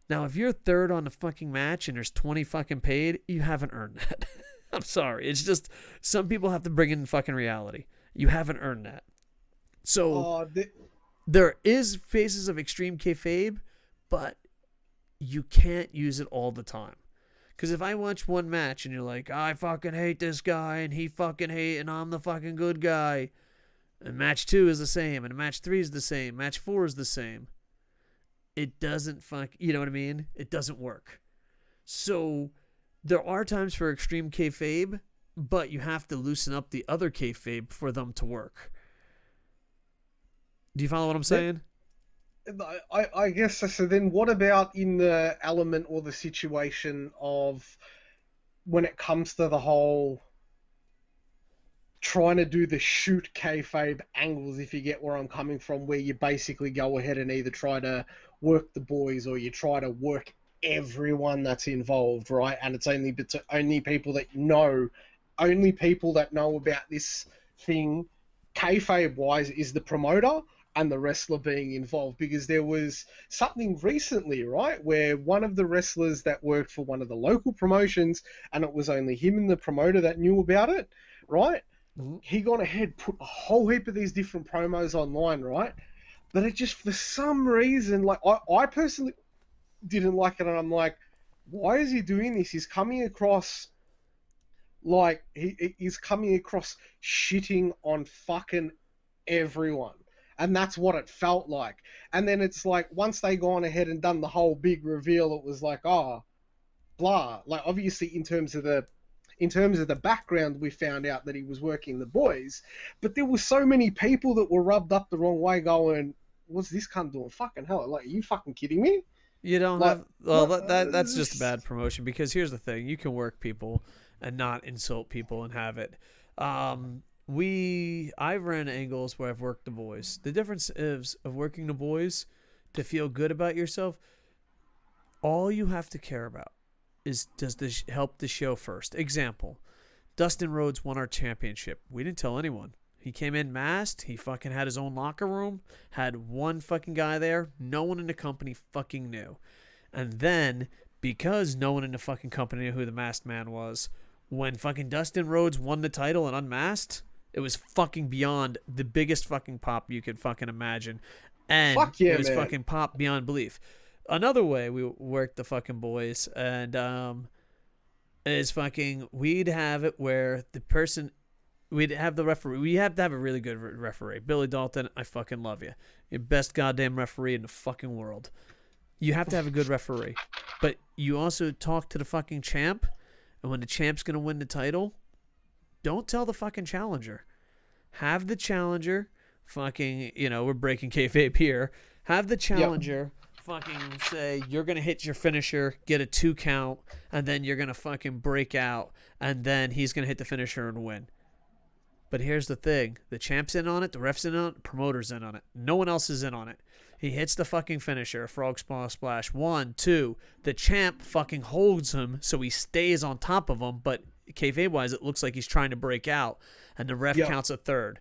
Now, if you're third on the fucking match and there's 20 fucking paid, you haven't earned that. I'm sorry. It's just, some people have to bring in fucking reality. You haven't earned that. So, there is phases of extreme kayfabe, but you can't use it all the time. Because if I watch one match and you're like, I fucking hate this guy and he fucking hate and I'm the fucking good guy. And match 2 is the same and match 3 is the same. Match 4 is the same. It doesn't you know what I mean? It doesn't work. So there are times for extreme kayfabe, but you have to loosen up the other kayfabe for them to work. Do you follow what I'm saying?
I guess so. So then what about in the element or the situation of when it comes to the whole trying to do the shoot kayfabe angles, if you get where I'm coming from, where you basically go ahead and either try to work the boys or you try to work everyone that's involved, right? And it's only people that know about this thing, kayfabe-wise, is the promoter and the wrestler being involved, because there was something recently, right, where one of the wrestlers that worked for one of the local promotions, and it was only him and the promoter that knew about it, right? Mm-hmm. He gone ahead, put a whole heap of these different promos online, right? But it just, for some reason, like, I personally didn't like it, and I'm like, why is he doing this? He's coming across like, he's coming across shitting on fucking everyone. And that's what it felt like. And then it's like, once they gone ahead and done the whole big reveal, it was like, oh, blah. Like, obviously, in terms of the background, we found out that he was working the boys. But there were so many people that were rubbed up the wrong way going, what's this cunt doing? Fucking hell. Like, are you fucking kidding me?
You don't have... Well, that's just a bad promotion, because here's the thing. You can work people and not insult people and have it. I've ran angles where I've worked the boys. The difference is of working the boys to feel good about yourself. All you have to care about does this help the show first? Example, Dustin Rhodes won our championship. We didn't tell anyone. He came in masked. He fucking had his own locker room. Had one fucking guy there. No one in the company fucking knew. And then, because no one in the fucking company knew who the masked man was, when fucking Dustin Rhodes won the title and unmasked, it was fucking beyond the biggest fucking pop you could fucking imagine. And
Fuck yeah,
it was
man.
fucking pop beyond belief. Another way we worked the fucking boys, and is fucking, we'd have it where the person, we'd have the referee. We have to have a really good referee. Billy Dalton, I fucking love you. You're best goddamn referee in the fucking world. You have to have a good referee. But you also talk to the fucking champ, and when the champ's going to win the title, don't tell the fucking challenger. Have the challenger fucking, we're breaking kayfabe here. Have the challenger fucking say, you're going to hit your finisher, get a 2 count, and then you're going to fucking break out, and then he's going to hit the finisher and win. But here's the thing. The champ's in on it, the ref's in on it, the promoter's in on it. No one else is in on it. He hits the fucking finisher, frog splash, 1, 2. The champ fucking holds him so he stays on top of him, but kayfabe-wise, it looks like he's trying to break out, and the ref counts a 3rd.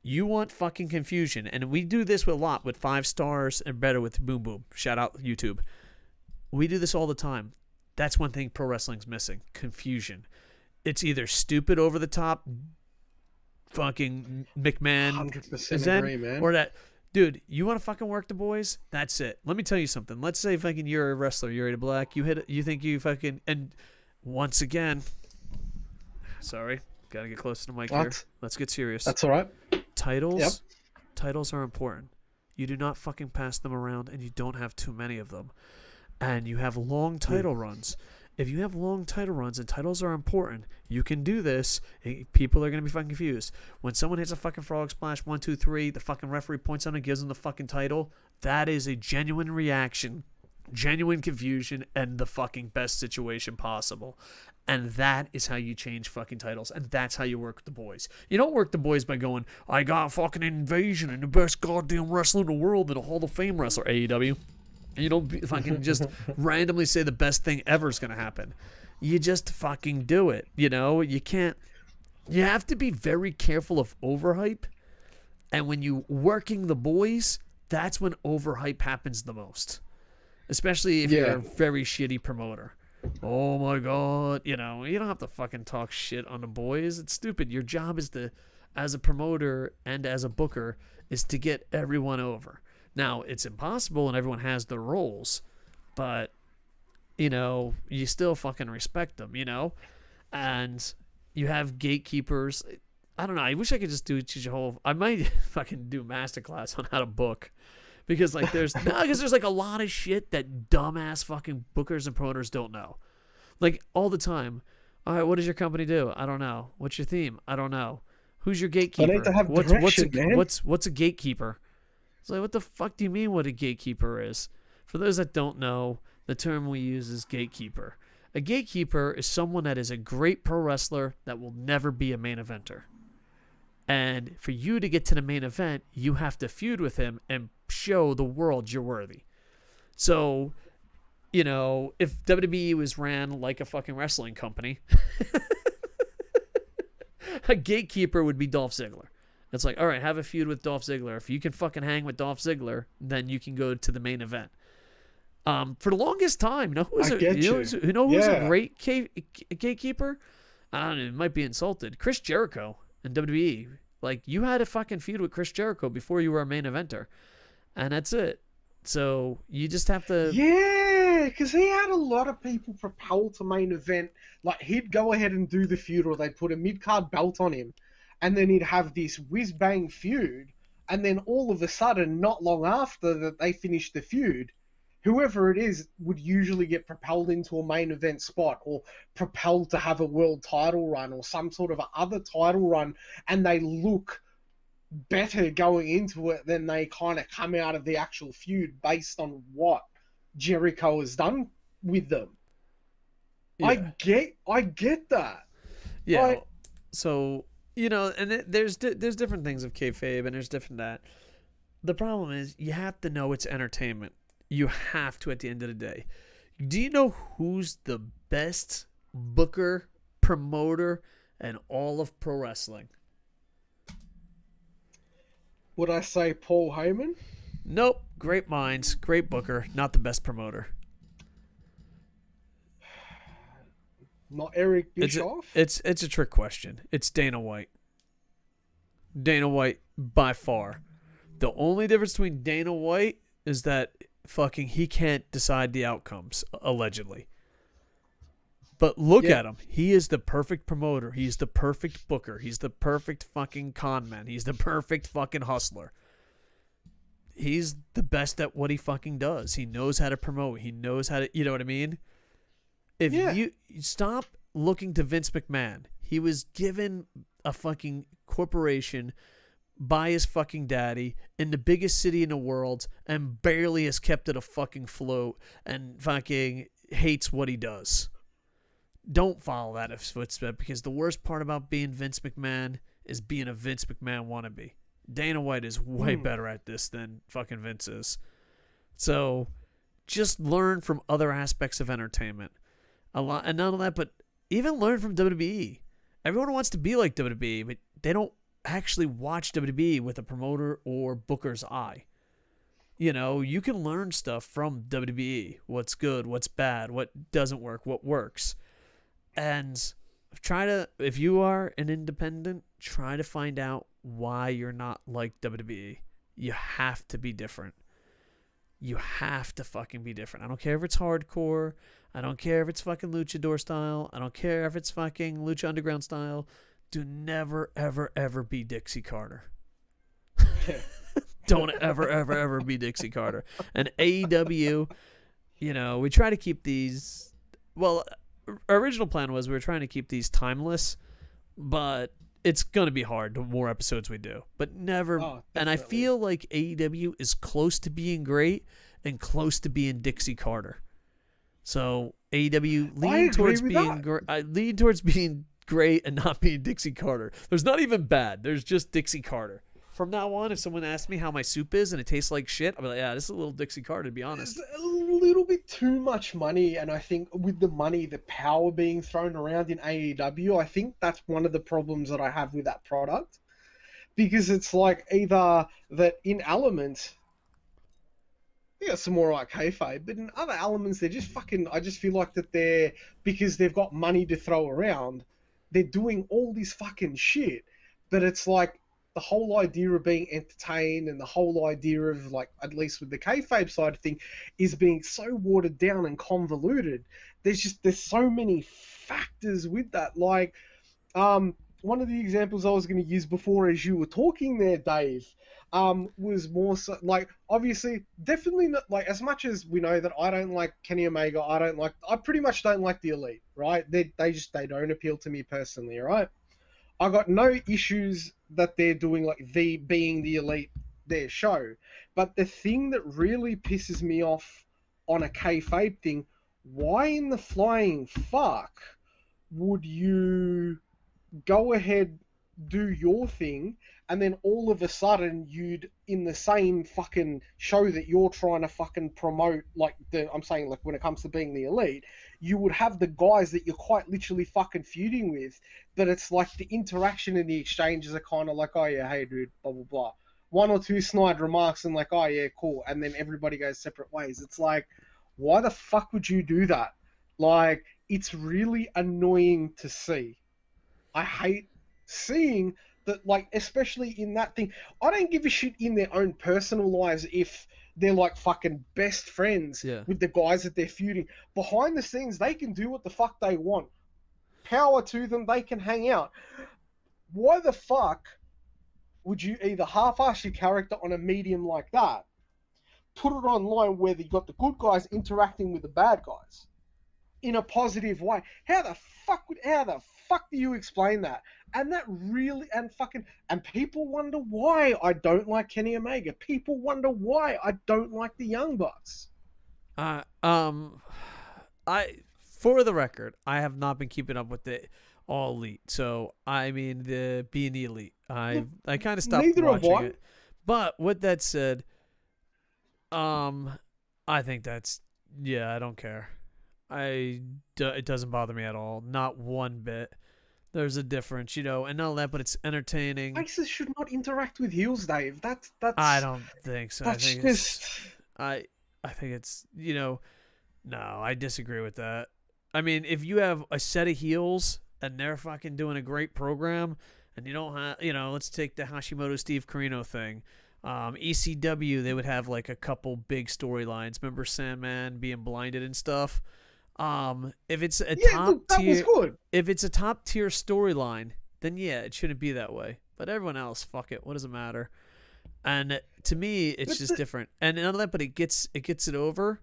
You want fucking confusion, and we do this with a lot with 5 stars and better with Boom Boom. Shout out YouTube. We do this all the time. That's one thing pro wrestling's missing: confusion. It's either stupid, over the top, fucking McMahon,
100% agree, man.
or that. Dude, you want to fucking work the boys? That's it. Let me tell you something. Let's say fucking you're a wrestler, Yuri the Black. You think you fucking, and once again, sorry, gotta get close to the mic here. Let's get serious.
That's all right.
Titles are important. You do not fucking pass them around, and you don't have too many of them. And you have long title runs. If you have long title runs and titles are important, you can do this. People are going to be fucking confused. When someone hits a fucking frog splash, 1, 2, 3, the fucking referee points on and gives them the fucking title, that is a genuine reaction, genuine confusion, and the fucking best situation possible. And that is how you change fucking titles, and that's how you work with the boys. You don't work the boys by going, I got fucking Invasion and the best goddamn wrestler in the world and a Hall of Fame wrestler, AEW. You don't fucking just randomly say the best thing ever is going to happen. You just fucking do it. You can't. You have to be very careful of overhype. And when you working the boys, that's when overhype happens the most. Especially if you're a very shitty promoter. Oh my God. You don't have to fucking talk shit on the boys. It's stupid. Your job is to, as a promoter and as a booker, is to get everyone over. Now, it's impossible and everyone has their roles, but, you still fucking respect them, and you have gatekeepers. I don't know. I wish I could just teach a whole, I might fucking do a masterclass on how to book, because there's like a lot of shit that dumbass fucking bookers and promoters don't know. Like all the time. All right, what does your company do? I don't know. What's your theme? I don't know. Who's your gatekeeper?
I need to have direction, man.
What's a gatekeeper? It's like, what the fuck do you mean what a gatekeeper is? For those that don't know, the term we use is gatekeeper. A gatekeeper is someone that is a great pro wrestler that will never be a main eventer. And for you to get to the main event, you have to feud with him and show the world you're worthy. So, if WWE was ran like a fucking wrestling company, a gatekeeper would be Dolph Ziggler. It's like, all right, have a feud with Dolph Ziggler. If you can fucking hang with Dolph Ziggler, then you can go to the main event. For the longest time, who's a great gatekeeper? I don't know, it might be insulted. Chris Jericho in WWE. Like, you had a fucking feud with Chris Jericho before you were a main eventer. And that's it. So you just have to...
Yeah, because he had a lot of people propelled to main event. Like, he'd go ahead and do the feud, or they'd put a mid-card belt on him. And then he'd have this whiz-bang feud, and then all of a sudden, not long after that they finished the feud, whoever it is would usually get propelled into a main event spot, or propelled to have a world title run, or some sort of other title run, and they look better going into it than they kind of come out of the actual feud based on what Jericho has done with them. Yeah. I get that.
Yeah. So... and there's different things of kayfabe, and there's different that. The problem is, you have to know it's entertainment. You have to at the end of the day. Do you know who's the best booker, promoter, and all of pro wrestling.
Would I say Paul Heyman?
Nope. Great minds, great booker, not the best promoter.
Not Eric
It's
Bischoff?
it's a trick question. It's Dana White. Dana White by far. The only difference between Dana White is that fucking he can't decide the outcomes, allegedly. But look at him. He is the perfect promoter. He's the perfect booker. He's the perfect fucking con man. He's the perfect fucking hustler. He's the best at what he fucking does. He knows how to promote. He knows how to, you know what I mean? If you stop looking to Vince McMahon, he was given a fucking corporation by his fucking daddy in the biggest city in the world and barely has kept it a fucking float and fucking hates what he does. Don't follow that footstep, because the worst part about being Vince McMahon is being a Vince McMahon wannabe. Dana White is way better at this than fucking Vince is. So just learn from other aspects of entertainment. A lot, and not only that, but even learn from WWE. Everyone wants to be like WWE, but they don't actually watch WWE with a promoter or booker's eye. You know, you can learn stuff from WWE. What's good, what's bad, what doesn't work, what works. And if you are an independent, try to find out why you're not like WWE. You have to be different. You have to fucking be different. I don't care if it's hardcore. I don't care if it's fucking luchador style. I don't care if it's fucking lucha underground style. Do never, ever, ever be Dixie Carter. Don't ever, ever, ever be Dixie Carter. And AEW, you know, we try to keep these, well, our original plan was we were trying to keep these timeless, but it's going to be hard the more episodes we do. But never, and I feel like AEW is close to being great and close to being Dixie Carter. So AEW lean towards being great and not being Dixie Carter. There's not even bad. There's just Dixie Carter. From now on, if someone asks me how my soup is and it tastes like shit, I'll be like, yeah, this is a little Dixie Carter, to be honest.
There's a little bit too much money, and I think with the money, the power being thrown around in AEW, I think that's one of the problems that I have with that product. Because it's like either that in elements, they got some more like Kayfabe, but in other elements, they're just fucking, I just feel like that because they've got money to throw around, they're doing all this fucking shit. But it's like, the whole idea of being entertained and the whole idea of, like, at least with the kayfabe side of thing, is being so watered down and convoluted. There's so many factors with that. Like, one of the examples I was going to use before as you were talking there, Dave, was more so, like, obviously, definitely not, like, as much as we know that I don't like Kenny Omega, I pretty much don't like the Elite, right? They don't appeal to me personally, right? I got no issues that they're doing, like, being the Elite, their show. But the thing that really pisses me off on a kayfabe thing, why in the flying fuck would you go ahead, do your thing, and then all of a sudden you'd, in the same fucking show that you're trying to fucking promote, like, I'm saying, like, when it comes to being the Elite, you would have the guys that you're quite literally fucking feuding with, but it's like the interaction and the exchanges are kind of like, oh yeah, hey dude, blah, blah, blah. One or two snide remarks and like, oh yeah, cool. And then everybody goes separate ways. It's like, why the fuck would you do that? Like, it's really annoying to see. I hate seeing that, like, especially in that thing. I don't give a shit in their own personal lives if they're like fucking best friends with the guys that they're feuding. Behind the scenes, they can do what the fuck they want. Power to them, they can hang out. Why the fuck would you either half-ass your character on a medium like that, put it online where you got the good guys interacting with the bad guys in a positive way? How the fuck do you explain that? And that really, and people wonder why I don't like Kenny Omega. People wonder why I don't like the Young Bucks.
For the record, I have not been keeping up with the All Elite. So, I mean, being the Elite. I kind of stopped watching it. But with that said, I think I don't care. It doesn't bother me at all. Not one bit. There's a difference, and not that, but it's entertaining.
Faces should not interact with heels, Dave.
I don't think so.
That's just.
I think it's no, I disagree with that. I mean, if you have a set of heels and they're fucking doing a great program, and you don't have, let's take the Hashimoto Steve Corino thing. ECW, they would have like a couple big storylines. Remember Sandman being blinded and stuff. If it's a if it's a top tier storyline, then yeah, it shouldn't be that way. But everyone else, fuck it. What does it matter? And to me, it's just different. And none of that, but it gets it over.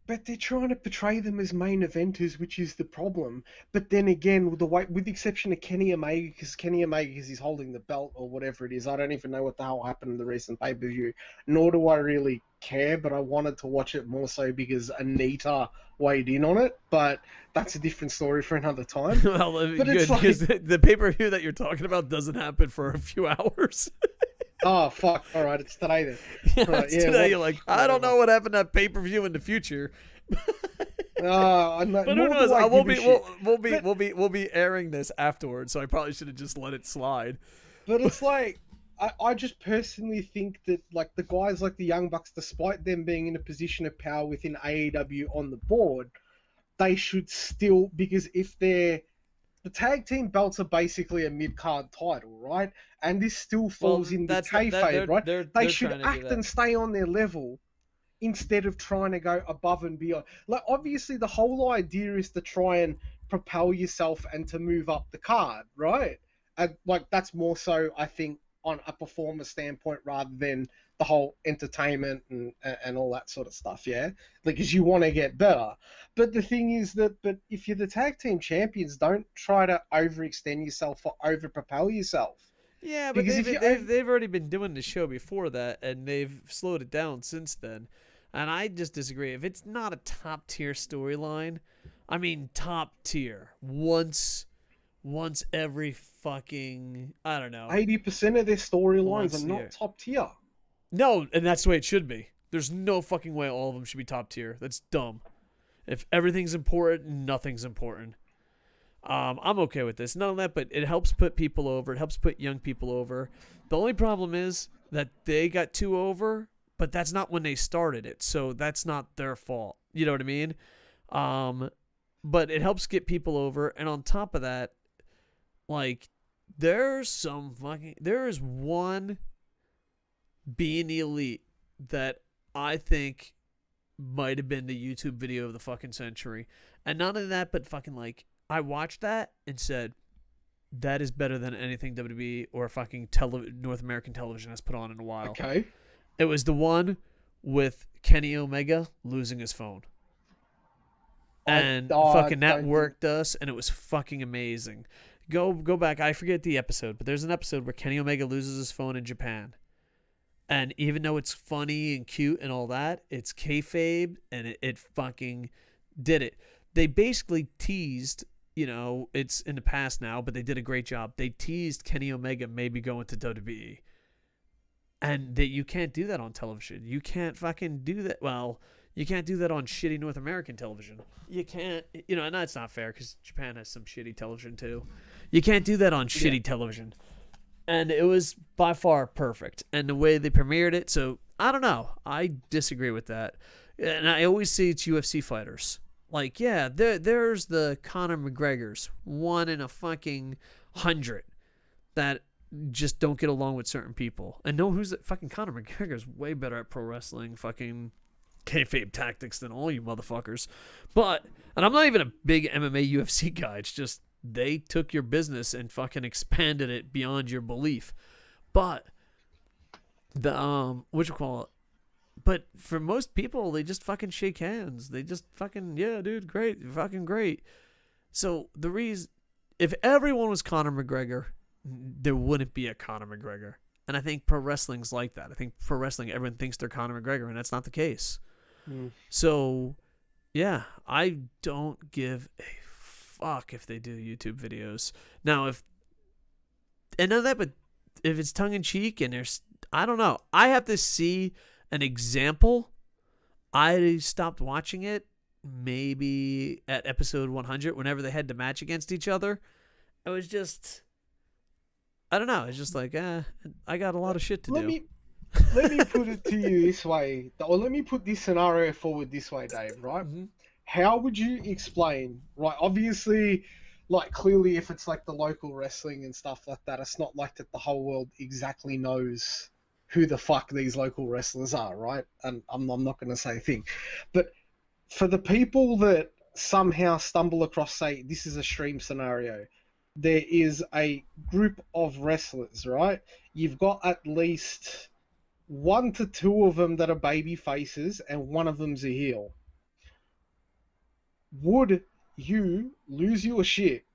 But they're trying to portray them as main eventers, which is the problem. But then again, with the exception of Kenny Omega, because he's holding the belt or whatever it is. I don't even know what the hell happened in the recent pay-per-view. Nor do I really care, but I wanted to watch it more so because Anita weighed in on it. But that's a different story for another time.
Well, but good, because the pay-per-view that you're talking about doesn't happen for a few hours.
Oh, fuck. All right, it's today then.
Today you're like, I don't know what happened at pay-per-view in the future.
But
who knows? We'll be airing this afterwards, so I probably should have just let it slide.
But it's like, I just personally think that like the guys like the Young Bucks, despite them being in a position of power within AEW on the board, they should still, because if they're the tag team belts are basically a mid-card title, right? And this still falls in the kayfabe, right? They should act and stay on their level instead of trying to go above and beyond. Like, obviously, the whole idea is to try and propel yourself and to move up the card, right? And, like, that's more so, I think, on a performer standpoint rather than the whole entertainment and all that sort of stuff, yeah? Because you want to get better. But the thing is but if you're the tag team champions, don't try to overextend yourself or overpropel yourself.
Yeah, but they've already been doing the show before that, and they've slowed it down since then. And I just disagree. If it's not a top-tier storyline, I mean top tier, once every fucking, I don't know.
80% of their storylines are not top tier.
No, and that's the way it should be. There's no fucking way all of them should be top tier. That's dumb. If everything's important, nothing's important. I'm okay with this. None of that, but it helps put people over. It helps put young people over. The only problem is that they got too over, but that's not when they started it, so that's not their fault. You know what I mean? But it helps get people over, and on top of that, like, there's one being the elite that I think might have been the YouTube video of the fucking century. And none of that, but fucking like, I watched that and said, that is better than anything WWE or fucking North American television has put on in a while.
Okay.
It was the one with Kenny Omega losing his phone. And fucking that worked us, and it was fucking amazing. Go back. I forget the episode, but there's an episode where Kenny Omega loses his phone in Japan. And even though it's funny and cute and all that, it's kayfabe, and it fucking did it. They basically teased, it's in the past now, but they did a great job. They teased Kenny Omega maybe going to WWE. And that you can't do that on television. You can't fucking do that. Well, you can't do that on shitty North American television. You can't, and that's not fair because Japan has some shitty television too. You can't do that on shitty television. And it was by far perfect. And the way they premiered it, so I don't know. I disagree with that. And I always say it's UFC fighters. Like, yeah, there's the Conor McGregors, 1 in a fucking 100 that just don't get along with certain people. And no, who's that? Fucking Conor McGregor's way better at pro wrestling, fucking kayfabe tactics than all you motherfuckers. But, and I'm not even a big MMA UFC guy. It's just they took your business and fucking expanded it beyond your belief. But but for most people, they just fucking shake hands. They just fucking, yeah, dude, great, fucking great. So the reason, if everyone was Conor McGregor, there wouldn't be a Conor McGregor. And I think pro wrestling's like that. I think pro wrestling, everyone thinks they're Conor McGregor, and that's not the case. So, yeah, I don't give a fuck if they do YouTube videos. Now, but if it's tongue in cheek and there's, I don't know. I have to see an example. I stopped watching it maybe at episode 100, whenever they had to match against each other. It was just, I don't know. It's just like, I got a lot of shit to
Let
do.
me let me put it to you this way, or let me put this scenario forward this way, Dave. Right?
Mm-hmm.
How would you explain? Right? Obviously, like clearly, if it's like the local wrestling and stuff like that, it's not like that the whole world exactly knows who the fuck these local wrestlers are, right? And I'm not going to say a thing, but for the people that somehow stumble across, say, this is a stream scenario, there is a group of wrestlers, right? You've got at least 1 to 2 of them that are baby faces, and one of them's a heel. Would you lose your shit,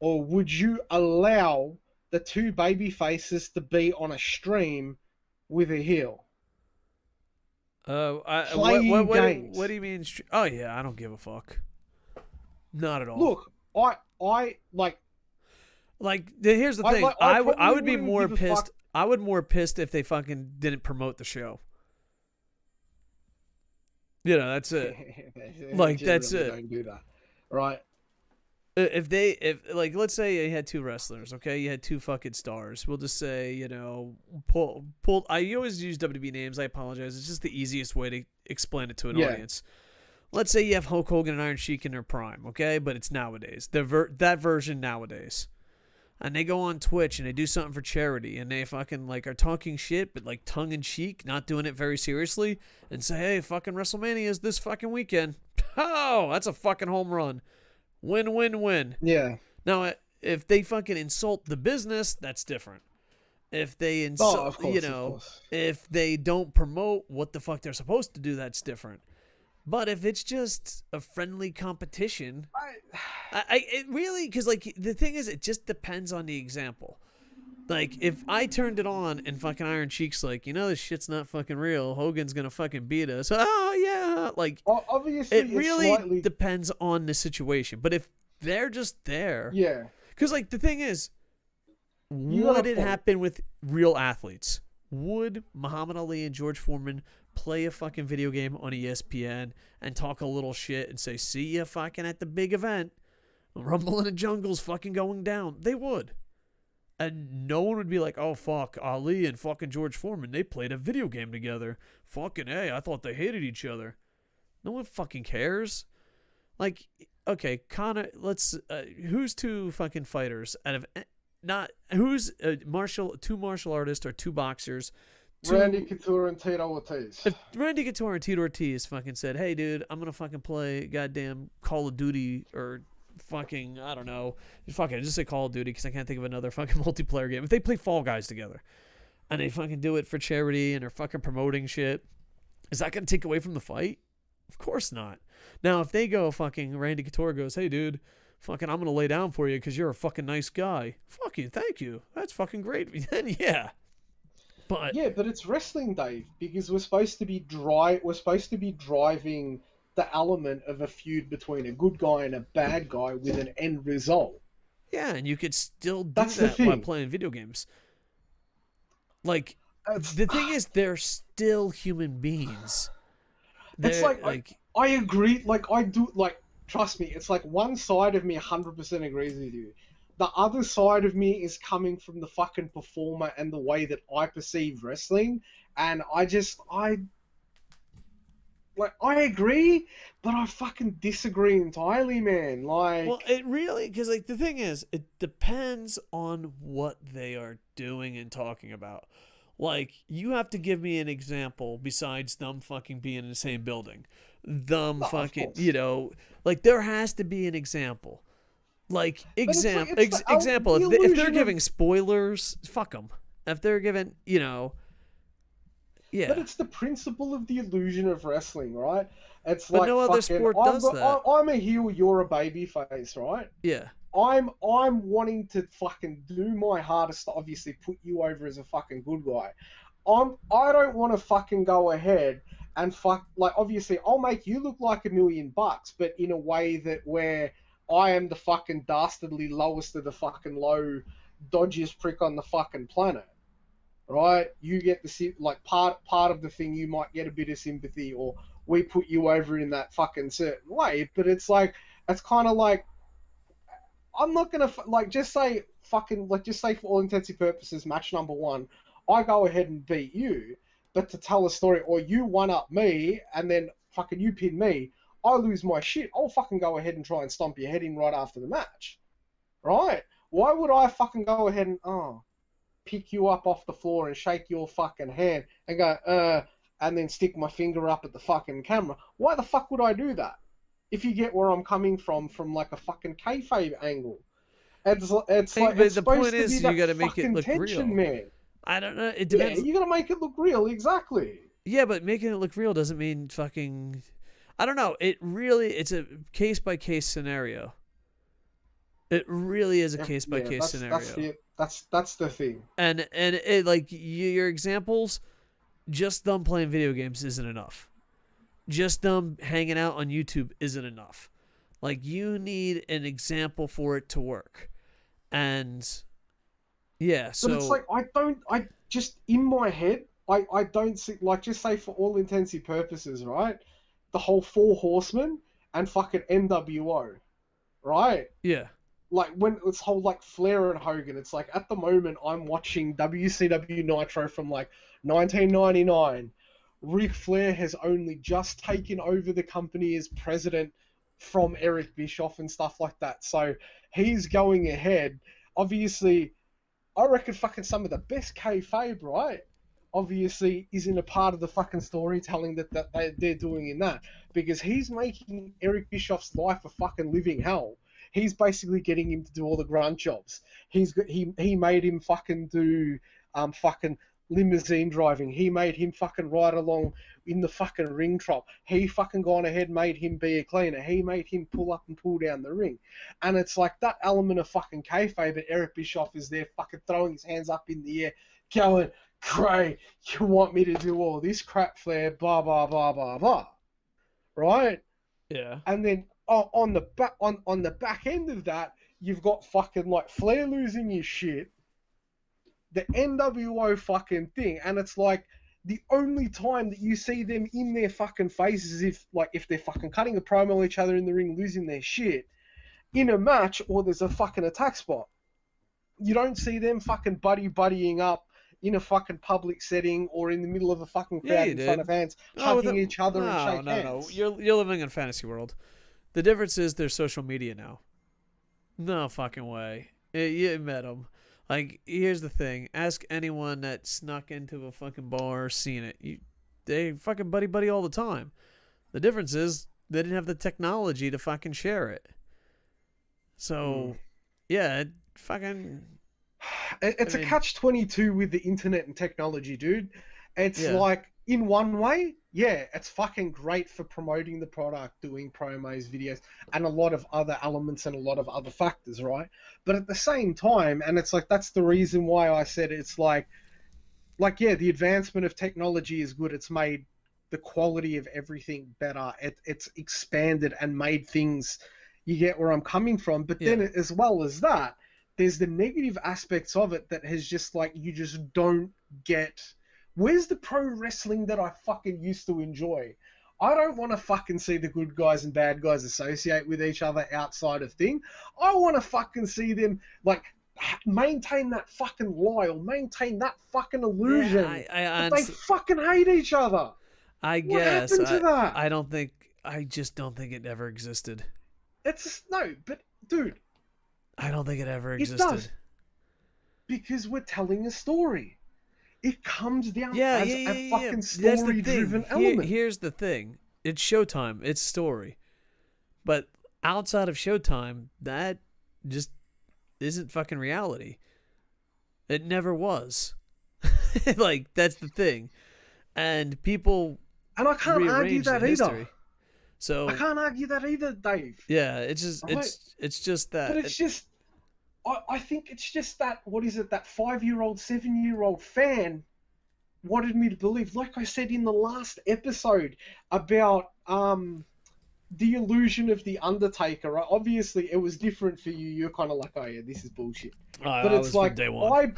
or would you allow the 2 baby faces to be on a stream with a heel? Playing games.
What do you mean? Oh yeah, I don't give a fuck. Not at all.
Look, I like.
Like, here's the thing. I would be
wouldn't
more
give a
pissed.
fuck.
I would more pissed if they fucking didn't promote the show. You know, that's it. Like, that's it.
Don't do that, right?
If like, let's say you had 2 wrestlers, okay? You had 2 fucking stars. We'll just say, you know, pull. I always use WB names. I apologize. It's just the easiest way to explain it to an audience. Let's say you have Hulk Hogan and Iron Sheik in their prime, okay? But it's nowadays. That version nowadays. And they go on Twitch and they do something for charity and they fucking like are talking shit but like tongue in cheek, not doing it very seriously, and say, hey, fucking WrestleMania is this fucking weekend. Oh, that's a fucking home run. Win, win, win.
Yeah.
Now, if they fucking insult the business, that's different. If they insult,
of course.
If they don't promote what the fuck they're supposed to do, that's different. But if it's just a friendly competition, it really, because like the thing is, it just depends on the example. Like if I turned it on and fucking Iron Sheik's like, you know, this shit's not fucking real. Hogan's gonna fucking beat us. Oh yeah, like
obviously
it really depends on the situation. But if they're just there,
yeah,
because like the thing is, would it happen with real athletes? Would Muhammad Ali and George Foreman play a fucking video game on ESPN and talk a little shit and say, see ya fucking at the big event, Rumble in the Jungle's fucking going down? They would. And no one would be like, oh, fuck, Ali and fucking George Foreman, they played a video game together. Fucking A, I thought they hated each other. No one fucking cares. Like, okay, Connor, who's 2 fucking fighters out of, not, who's two martial artists or 2 boxers?
Randy Couture and Tito Ortiz.
If Randy Couture and Tito Ortiz fucking said, hey, dude, I'm going to fucking play goddamn Call of Duty or fucking, I don't know, fucking just say Call of Duty because I can't think of another fucking multiplayer game. If they play Fall Guys together and they fucking do it for charity and they're fucking promoting shit, is that going to take away from the fight? Of course not. Now, if they go fucking, Randy Couture goes, hey, dude, fucking, I'm going to lay down for you because you're a fucking nice guy. Fuck you, thank you. That's fucking great. Then, yeah. But
it's wrestling, Dave, because we're supposed to be driving the element of a feud between a good guy and a bad guy with an end result.
Yeah, and you could still do that while playing video games. Like, the thing is, they're still human beings.
It's like I agree. Like, I do. Like, trust me, it's like one side of me 100% agrees with you. The other side of me is coming from the fucking performer and the way that I perceive wrestling, and I agree, but I fucking disagree entirely, man. Like,
well, it really, because like the thing is, it depends on what they are doing and talking about. Like, you have to give me an example besides them fucking being in the same building. Fucking, you know, like there has to be an example. Like, example, if they're giving spoilers, fuck them. If they're giving, you know, yeah.
But it's the principle of the illusion of wrestling, right? It's
but
like
no other sport does that.
I'm a heel, you're a babyface, right?
Yeah.
I'm wanting to fucking do my hardest to obviously put you over as a fucking good guy. I don't want to fucking go ahead and obviously I'll make you look like $1 million, but in a way that where I am the fucking dastardly lowest of the fucking low, dodgiest prick on the fucking planet, right? You get the part of the thing. You might get a bit of sympathy or we put you over in that fucking certain way. But it's like, it's kind of like, I'm not gonna like just say fucking like just say for all intensive purposes, match number one, I go ahead and beat you, but to tell a story, or you one up me and then fucking you pin me, I lose my shit. I'll fucking go ahead and try and stomp your head in right after the match, right? Why would I fucking go ahead and pick you up off the floor and shake your fucking hand and go and then stick my finger up at the fucking camera? Why the fuck would I do that? If you get where I'm coming from like a fucking kayfabe angle. It's like,
but
it's
the
supposed
point
to
is,
be
you
that
got to make it
fucking
look
tension,
real.
man.
I don't know. It
Yeah,
depends.
you gotta make it look real, exactly.
Yeah, but making it look real doesn't mean fucking. I don't know. It's a case by case scenario. It really is a case by case scenario.
That's the thing.
And it, like your examples, just them playing video games isn't enough. Just them hanging out on YouTube isn't enough. Like, you need an example for it to work. And yeah, so
But it's like I just in my head I don't see, like, just say for all intensive purposes, right? The whole Four Horsemen and fucking NWO, right?
yeah.
Like when it's whole like Flair and Hogan, it's like at the moment I'm watching WCW Nitro from like 1999. Ric Flair has only just taken over the company as president from Eric Bischoff and stuff like that. So he's going ahead. Obviously, I reckon fucking some of the best kayfabe, right? Obviously, is in a part of the fucking storytelling that they're doing in that. Because he's making Eric Bischoff's life a fucking living hell. He's basically getting him to do all the grunt jobs. He made him fucking do fucking limousine driving. He made him fucking ride along in the fucking ring trop. He fucking gone ahead, made him be a cleaner. He made him pull up and pull down the ring. And it's like that element of fucking kayfabe, but Eric Bischoff is there fucking throwing his hands up in the air, going, "Cray, you want me to do all this crap, Flair, blah, blah, blah, blah, blah." Right?
Yeah.
And then on the back end of that, you've got fucking like Flair losing his shit, the NWO fucking thing, and it's like the only time that you see them in their fucking faces is if they're fucking cutting a promo on each other in the ring, losing their shit in a match, or there's a fucking attack spot. You don't see them fucking buddying up in a fucking public setting or in the middle of a fucking crowd in front of fans, hugging each other and shake hands.
No. You're living in a fantasy world. The difference is there's social media now. No fucking way. You met them. Like, here's the thing. Ask anyone that snuck into a fucking bar or seen it. They fucking buddy all the time. The difference is they didn't have the technology to fucking share it. So, yeah,
it's a catch-22 with the internet and technology, dude. It's like, in one way, yeah, it's fucking great for promoting the product, doing promos, videos, and a lot of other elements and a lot of other factors, right? But at the same time, and it's like, that's the reason why I said it's like, yeah, the advancement of technology is good. It's made the quality of everything better. It's expanded and made things, you get where I'm coming from. But then as well as that, there's the negative aspects of it that has just like, you just don't get. Where's the pro wrestling that I fucking used to enjoy? I don't want to fucking see the good guys and bad guys associate with each other outside of thing. I want to fucking see them like maintain that fucking lie or maintain that fucking illusion that they fucking hate each other.
I
what
guess.
Happened to that?
I just don't think it ever existed.
But dude.
I don't think it ever existed.
It does. Because we're telling a story. It comes down as a fucking story-driven element.
Here's the thing. It's Showtime. It's story. But outside of Showtime, that just isn't fucking reality. It never was. Like, that's the thing. And people
And I can't argue that either.
So
I can't argue that either, Dave.
Yeah, it's just it's just that.
But it's just I think it's just that, that 5-year-old, 7-year-old fan wanted me to believe, like I said in the last episode about the illusion of the Undertaker, right? Obviously it was different for you. You're kind of like, oh yeah, this is bullshit.
But it's like, day one.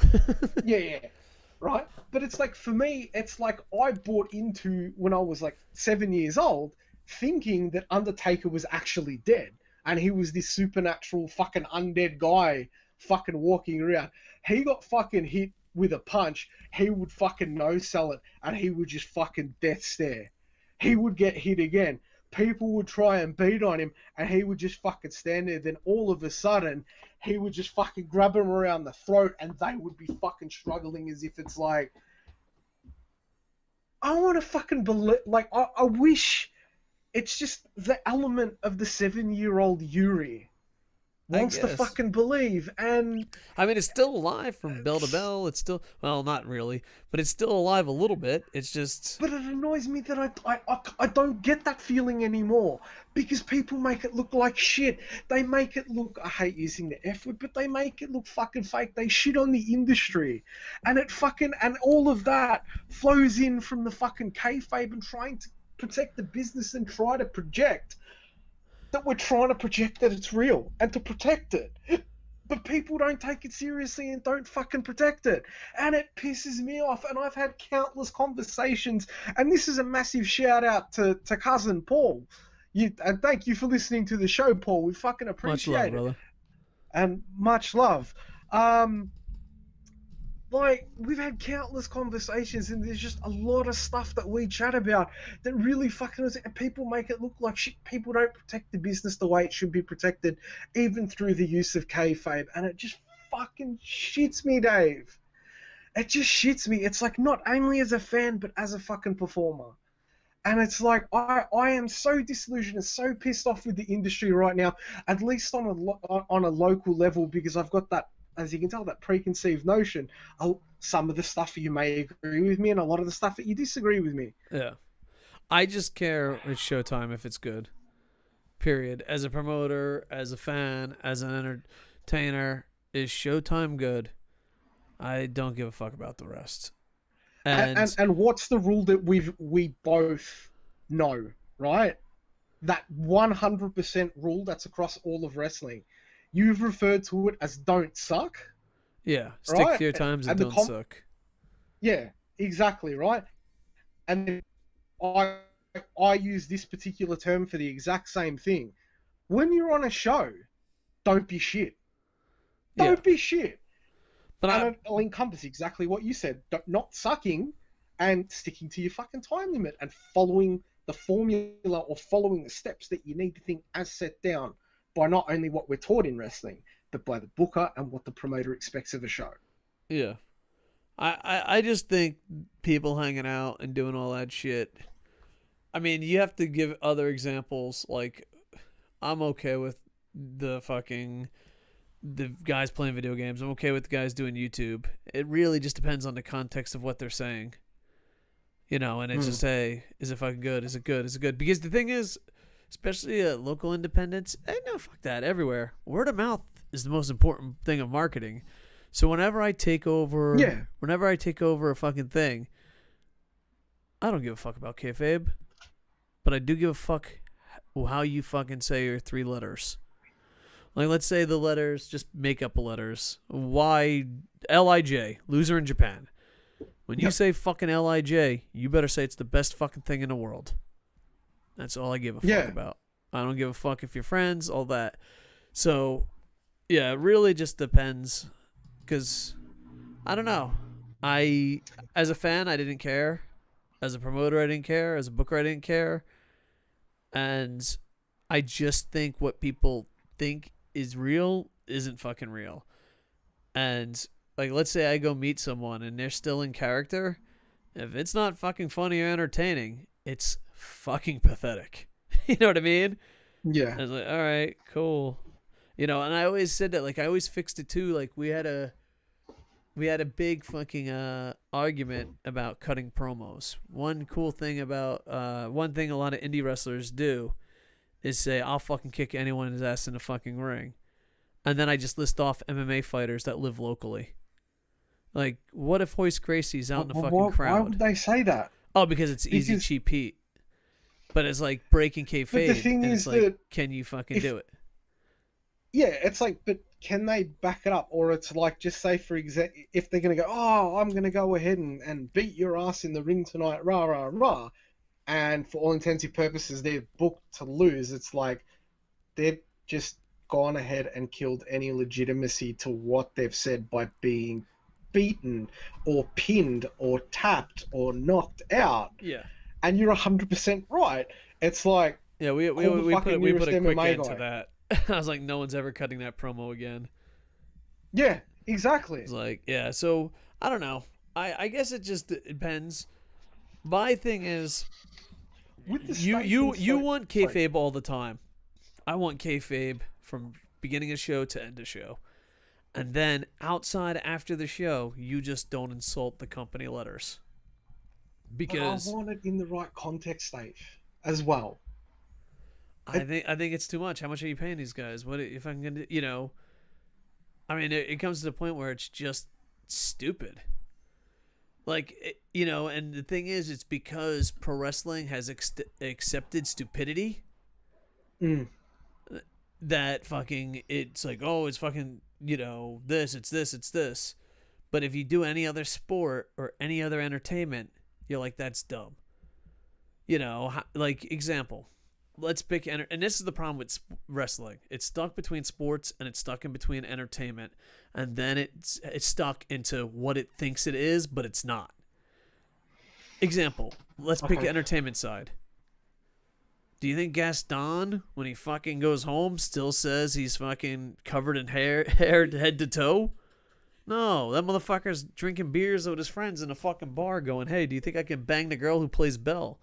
right? But it's like, for me, it's like I bought into, when I was like 7 years old, thinking that Undertaker was actually dead. And he was this supernatural fucking undead guy fucking walking around. He got fucking hit with a punch. He would fucking no sell it and he would just fucking death stare. He would get hit again. People would try and beat on him and he would just fucking stand there. Then all of a sudden, he would just fucking grab him around the throat and they would be fucking struggling as if it's like, I want to fucking believe, like, I wish it's just the element of the 7-year-old Yuri
I
wants to
guess.
fucking believe. And
I mean, it's still alive from bell to bell. It's still, well, not really, but it's still alive a little bit. It's just,
but it annoys me that I don't get that feeling anymore because people make it look like shit. They make it look, I hate using the F word, but they make it look fucking fake. They shit on the industry. And it fucking, and all of that flows in from the fucking kayfabe and trying to protect the business and try to project that we're trying to project that it's real and to protect it. But people don't take it seriously and don't fucking protect it. And it pisses me off. And I've had countless conversations. And this is a massive shout out to cousin Paul. And thank you for listening to the show, Paul. We fucking
much love,
appreciate it.
brother.
And much love. Like, we've had countless conversations and there's just a lot of stuff that we chat about that really fucking is, and people make it look like shit. People don't protect the business the way it should be protected, even through the use of kayfabe, and it just fucking shits me, Dave. It just shits me. It's like, not only as a fan but as a fucking performer. And it's like, I am so disillusioned and so pissed off with the industry right now, at least on a local level, because I've got that, as you can tell, that preconceived notion. Some of the stuff you may agree with me, and a lot of the stuff that you disagree with me.
Yeah. I just care it's Showtime if it's good. Period. As a promoter, as a fan, as an entertainer, is Showtime good? I don't give a fuck about the rest.
And what's the rule that we both know, right? That 100% rule that's across all of wrestling. You've referred to it as don't suck.
Yeah, stick
right?
to your times and don't suck.
Yeah, exactly, right? And I use this particular term for the exact same thing. When you're on a show, don't be shit. Don't be shit. And it'll encompass exactly what you said. Not sucking and sticking to your fucking time limit and following the formula or following the steps that you need to think as set down by not only what we're taught in wrestling, but by the booker and what the promoter expects of a show.
Yeah. I just think people hanging out and doing all that shit. I mean, you have to give other examples. Like, I'm okay with the guys playing video games. I'm okay with the guys doing YouTube. It really just depends on the context of what they're saying. You know, and it's just, hey, is it fucking good? Is it good? Is it good? Because the thing is, especially local independents, no, fuck that, everywhere. Word of mouth is the most important thing of marketing. So whenever I take over a fucking thing, I don't give a fuck about kayfabe, but I do give a fuck how you fucking say your 3 letters. Like, let's say the letters, just make up letters. L-I-J, loser in Japan. When you say fucking L-I-J, you better say it's the best fucking thing in the world. That's all I give a fuck about. I don't give a fuck if you're friends, all that. So, yeah, it really just depends. Because, I don't know. As a fan, I didn't care. As a promoter, I didn't care. As a booker, I didn't care. And I just think what people think is real isn't fucking real. And, like, let's say I go meet someone and they're still in character. If it's not fucking funny or entertaining, it's fucking pathetic. You know what I mean?
Yeah.
I was like, all right, cool. You know, and I always said that, like, I always fixed it too. Like, we had a big fucking argument about cutting promos. One thing a lot of indie wrestlers do is say, I'll fucking kick anyone's ass in the fucking ring. And then I just list off MMA fighters that live locally. Like, what if Hoist Gracie's out in the fucking crowd?
Why would they say that?
Oh, because it's easy, cheap heat. But it's like breaking kayfabe.
But the thing is,
like, can you fucking do it?
Yeah, it's like, but can they back it up? Or it's like, just say for example, if they're going to go, oh, I'm going to go ahead and beat your ass in the ring tonight, rah, rah, rah. And for all intents and purposes, they're booked to lose. It's like they've just gone ahead and killed any legitimacy to what they've said by being beaten or pinned or tapped or knocked out.
Yeah.
And you're 100% right. It's like,
Yeah, we put a quick end to that. I was like, no one's ever cutting that promo again.
Yeah, exactly.
It's like, yeah, so I don't know. I guess it just depends. My thing is, you want kayfabe all the time. I want kayfabe from beginning of show to end of show. And then outside after the show, you just don't insult the company letters. Because
but I want it in the right context, Dave, as well.
I think it's too much. How much are you paying these guys? What if I'm gonna, I mean, it comes to the point where it's just stupid. Like, and the thing is, it's because pro wrestling has accepted stupidity. That fucking, it's like, oh, it's fucking, this, it's this, it's this. But if you do any other sport or any other entertainment, you're like, that's dumb. Like, example. Let's pick, and this is the problem with wrestling. It's stuck between sports and it's stuck in between entertainment. And then it's stuck into what it thinks it is, but it's not. Example. Let's pick the entertainment side. Do you think Gaston, when he fucking goes home, still says he's fucking covered in hair head to toe? No, that motherfucker's drinking beers with his friends in a fucking bar going, hey, do you think I can bang the girl who plays Belle?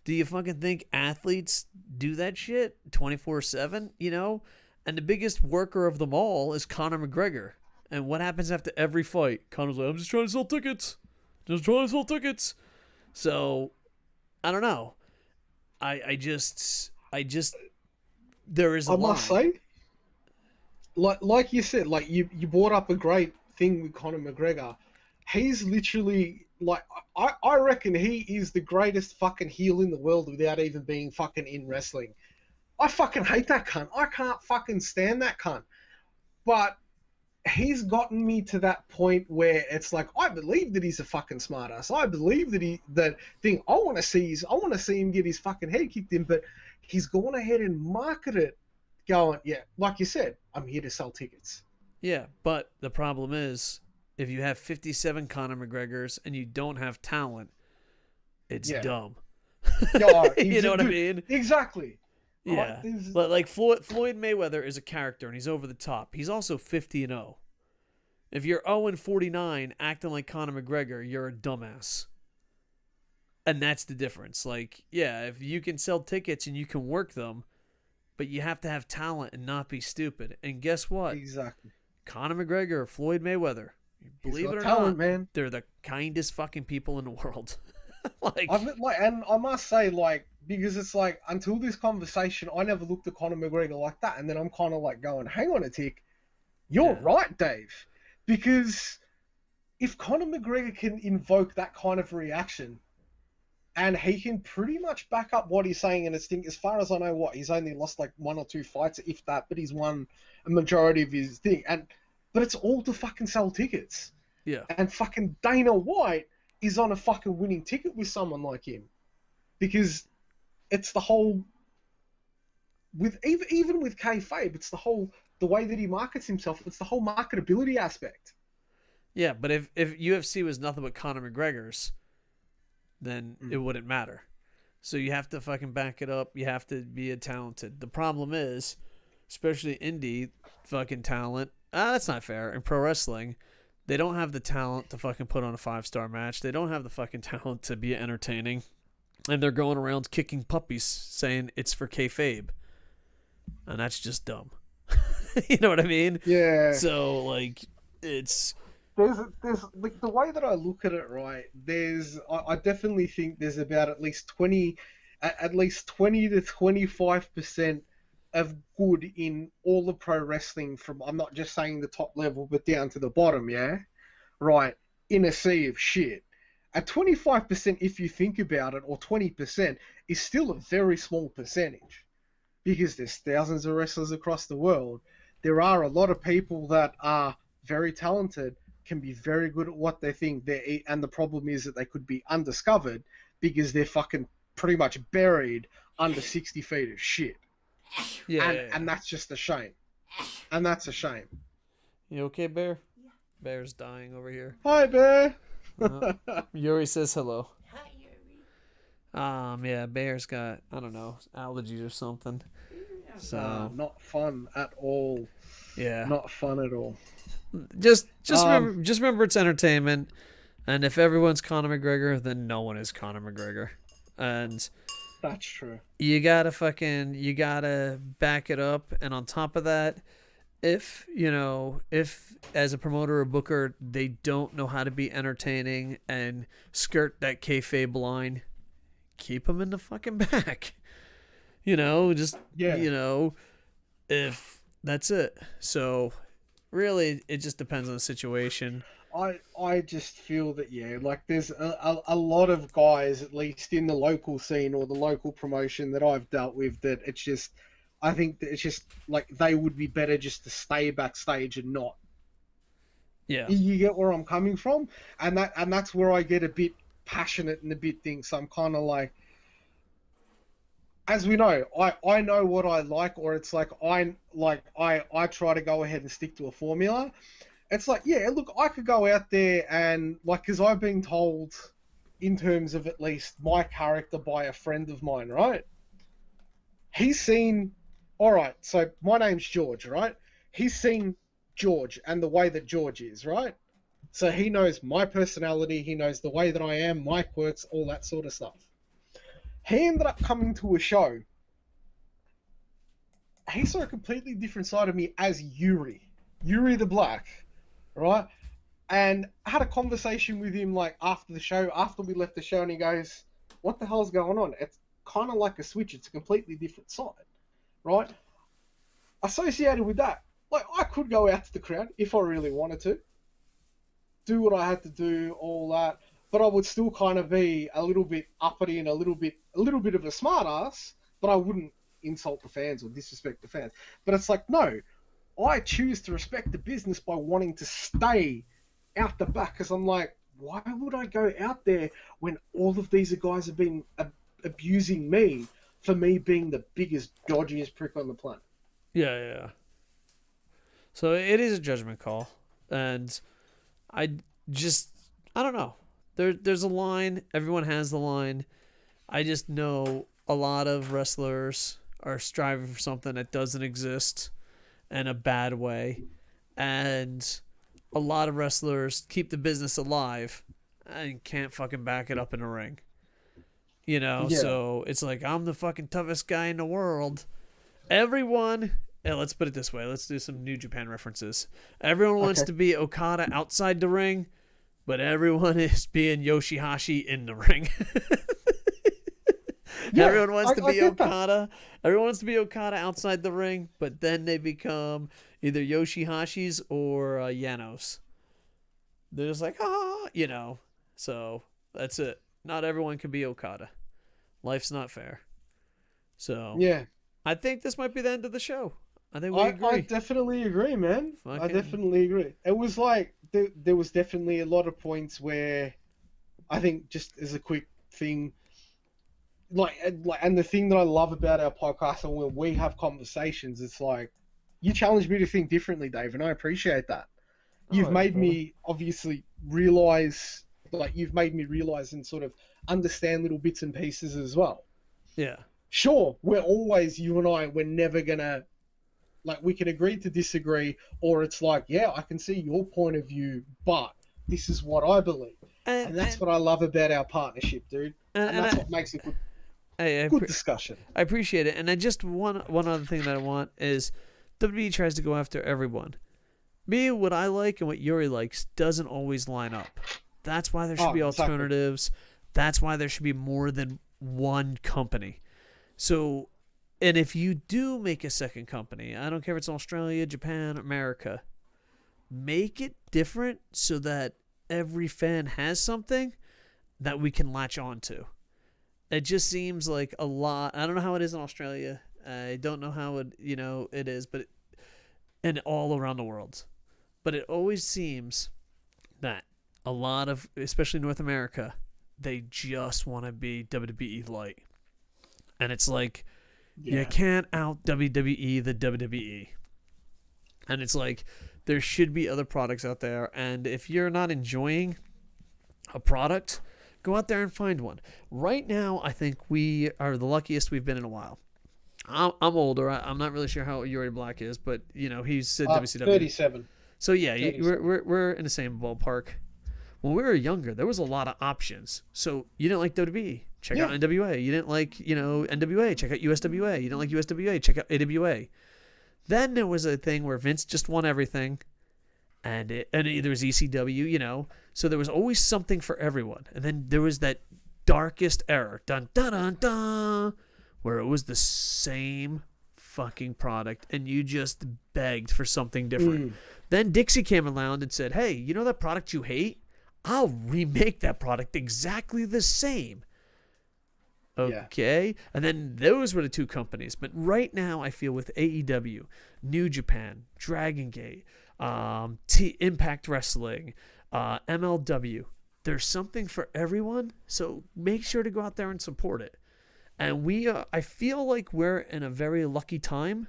Do you fucking think athletes do that shit 24/7, And the biggest worker of them all is Conor McGregor. And what happens after every fight? Conor's like, I'm just trying to sell tickets. So, I don't know. I just there is a line.
I must say, like you said, like you brought up a great thing with Conor McGregor. He's literally, like, I reckon he is the greatest fucking heel in the world without even being fucking in wrestling. I fucking hate that cunt. I can't fucking stand that cunt. But he's gotten me to that point where it's like, I believe that he's a fucking smartass. I believe that I want to see him get his fucking head kicked in, but he's gone ahead and marketed it going, yeah, like you said, I'm here to sell tickets.
Yeah, but the problem is, if you have 57 Conor McGregors and you don't have talent, it's dumb. You know what I mean?
Exactly.
Yeah. Like Floyd Mayweather is a character and he's over the top. He's also 50-0. If you're 0-49 acting like Conor McGregor, you're a dumbass. And that's the difference. Like, yeah, if you can sell tickets and you can work them, but you have to have talent and not be stupid. And guess what?
Exactly.
Conor McGregor, Floyd Mayweather, believe it or
talent,
not,
man.
They're the kindest fucking people in the world.
And I must say, like, because it's like, until this conversation, I never looked at Conor McGregor like that. And then I'm kind of like going, hang on a tick. You're right, Dave. Because if Conor McGregor can invoke that kind of reaction, and he can pretty much back up what he's saying, and as far as I know, he's only lost like 1 or 2 fights, if that, but he's won a majority of his thing. But it's all to fucking sell tickets.
Yeah.
And fucking Dana White is on a fucking winning ticket with someone like him. Because it's the whole, even with Kayfabe, it's the way that he markets himself, it's the whole marketability aspect.
Yeah, but if UFC was nothing but Conor McGregor's, then it wouldn't matter. So you have to fucking back it up. You have to be talented. The problem is, especially indie fucking talent, that's not fair. In pro wrestling, they don't have the talent to fucking put on a 5-star match. They don't have the fucking talent to be entertaining. And they're going around kicking puppies saying it's for kayfabe. And that's just dumb. You know what I mean?
Yeah.
So, like, it's...
There's like, the way that I look at it, right? I definitely think there's about at least 20 to 25% of good in all the pro wrestling, from, I'm not just saying the top level, but down to the bottom, yeah? Right, in a sea of shit. At 25%, if you think about it, or 20%, is still a very small percentage. Because there's thousands of wrestlers across the world. there are a lot of people that are very talented, can be very good at what they think, and the problem is that they could be undiscovered because they're fucking pretty much buried under 60 feet of shit. And that's just a shame. And that's a shame.
You okay, Bear? Yeah. Bear's dying over here.
Hi, Bear.
Yuri says hello. Hi, Yuri. Yeah, Bear's got, I don't know, allergies or something. So
not fun at all.
Yeah.
Not fun at all.
Just remember it's entertainment, and if everyone's Conor McGregor, then no one is Conor McGregor. And
that's true.
You gotta back it up, and on top of that, if as a promoter or booker they don't know how to be entertaining and skirt that kayfabe line, keep them in the fucking back. If that's it. So really, it just depends on the situation.
I just feel that there's a lot of guys, at least in the local scene or the local promotion that I've dealt with, that I think that it's just like they would be better just to stay backstage and not.
Yeah.
You get where I'm coming from, and that's where I get a bit passionate and a bit things. So I'm kind of like, as we know, I know what I like, or it's like I try to go ahead and stick to a formula. It's like, look, I could go out there and, because I've been told, in terms of at least my character by a friend of mine, right? He's seen, all right, so my name's George, right? He's seen George and the way that George is, right? So he knows my personality, he knows the way that I am, my quirks, all that sort of stuff. He ended up coming to a show. He saw a completely different side of me as Yuri the Black. Right? And I had a conversation with him after the show, after we left the show, and he goes, what the hell's going on? It's kind of like a switch. It's a completely different side. Right? Associated with that, I could go out to the crowd if I really wanted to, do what I had to do, all that, but I would still kind of be a little bit uppity and a little bit of a smart ass, but I wouldn't insult the fans or disrespect the fans. But it's like, no, I choose to respect the business by wanting to stay out the back, because I'm like, why would I go out there when all of these guys have been abusing me for me being the biggest, dodgiest prick on the planet?
Yeah. So it is a judgment call, and I don't know. There's a line. Everyone has the line. I just know a lot of wrestlers are striving for something that doesn't exist in a bad way, and a lot of wrestlers keep the business alive and can't fucking back it up in a ring. So it's like, I'm the fucking toughest guy in the world. Everyone, let's put it this way. Let's do some New Japan references. Everyone wants to be Okada outside the ring, but everyone is being Yoshihashi in the ring. Everyone wants to be Okada. Everyone wants to be Okada outside the ring, but then they become either Yoshihashis or Llanos. They're just like, So that's it. Not everyone can be Okada. Life's not fair. So I think this might be the end of the show. I think we agree.
I definitely agree, man. I definitely agree. It was like there was definitely a lot of points where I think, just as a quick thing, and the thing that I love about our podcast and when we have conversations, it's like, you challenge me to think differently, Dave, and I appreciate that. You've made me obviously realize, you've made me realize and sort of understand little bits and pieces as well.
Yeah.
Sure, you and I, we're never gonna, we can agree to disagree, or it's like, I can see your point of view, but this is what I believe. And that's what I love about our partnership, dude. And that's what makes it good. Good discussion.
I appreciate it. And I just one other thing that I want is WWE tries to go after everyone. Me, what I like and what Yuri likes doesn't always line up. That's why there should be alternatives. Exactly. That's why there should be more than one company. So, and if you do make a second company, I don't care if it's Australia, Japan, America, make it different so that every fan has something that we can latch on to. It just seems like a lot. I don't know how it is in Australia. I don't know how it is, but and all around the world. But it always seems that a lot of, especially North America, they just want to be WWE light. And it's like, you
Yeah.
can't out WWE the WWE. And it's like, there should be other products out there. And if you're not enjoying a product, go out there and find one. Right now, I think we are the luckiest we've been in a while. I'm older. I'm not really sure how Yuri Black is, but he's said WCW.
37.
So yeah,
37.
we're in the same ballpark. When we were younger, there was a lot of options. So you didn't like WWE, check out NWA. You didn't like NWA, check out USWA. You didn't like USWA, check out AWA. Then there was a thing where Vince just won everything, and there was ECW. So there was always something for everyone. And then there was that darkest era, dun dun dun dun, where it was the same fucking product, and you just begged for something different. Then Dixie came around and said, "Hey, you know that product you hate? I'll remake that product exactly the same." Okay. Yeah. And then those were the two companies. But right now, I feel with AEW, New Japan, Dragon Gate, Impact Wrestling, MLW, there's something for everyone. So make sure to go out there and support it. And I feel like we're in a very lucky time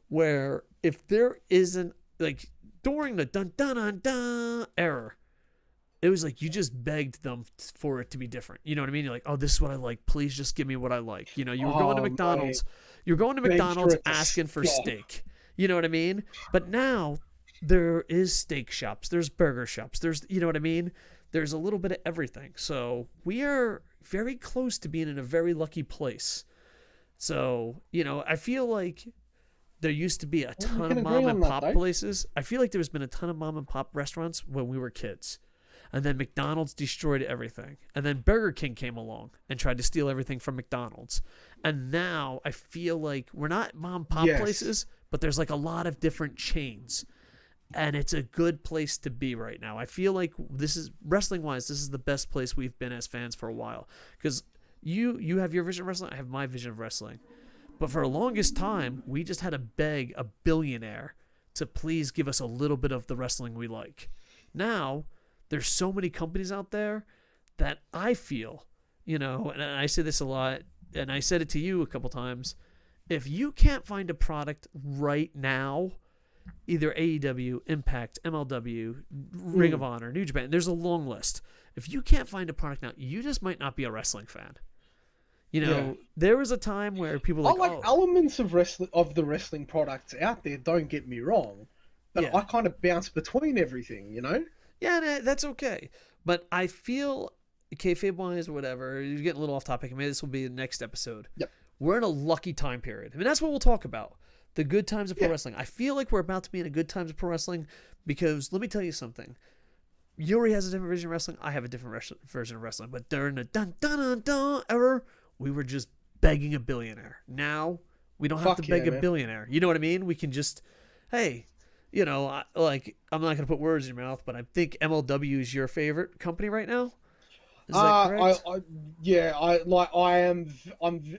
where if there isn't, like, during the dun dun dun dun era, it was like you just begged them for it to be different. You know what I mean? You're like, oh, this is what I like. Please just give me what I like. You were going to McDonald's. You're going to McDonald's asking for steak. You know what I mean? But now there is steak shops. There's burger shops. There's, you know what I mean? There's a little bit of everything. So we are very close to being in a very lucky place. So, I feel like there used to be a ton of mom and pop places. I feel like there's been a ton of mom and pop restaurants when we were kids. And then McDonald's destroyed everything. And then Burger King came along and tried to steal everything from McDonald's. And now I feel like we're not mom and pop places, but there's like a lot of different chains. And it's a good place to be right now. I feel like this is, wrestling-wise, this is the best place we've been as fans for a while. Because you have your vision of wrestling, I have my vision of wrestling. But for the longest time, we just had to beg a billionaire to please give us a little bit of the wrestling we like. Now, there's so many companies out there that I feel, and I say this a lot, and I said it to you a couple times, if you can't find a product right now, either AEW, Impact, MLW, Ring of Honor, New Japan, there's a long list. If you can't find a product now, you just might not be a wrestling fan. There was a time where people were like,
elements of the wrestling products out there, don't get me wrong, but I kind of bounce between everything,
Yeah, that's okay. But I feel, kayfabe-wise or whatever, you're getting a little off topic. Maybe this will be the next episode.
Yep.
We're in a lucky time period. I mean, that's what we'll talk about. The good times of pro wrestling. I feel like we're about to be in a good times of pro wrestling because, let me tell you something. Yuri has a different version of wrestling. I have a different version of wrestling. But during the dun-dun-dun-dun era, we were just begging a billionaire. Now, we don't have to beg a billionaire. You know what I mean? We can just, hey... I'm not going to put words in your mouth, but I think MLW is your favorite company right now. Is that correct?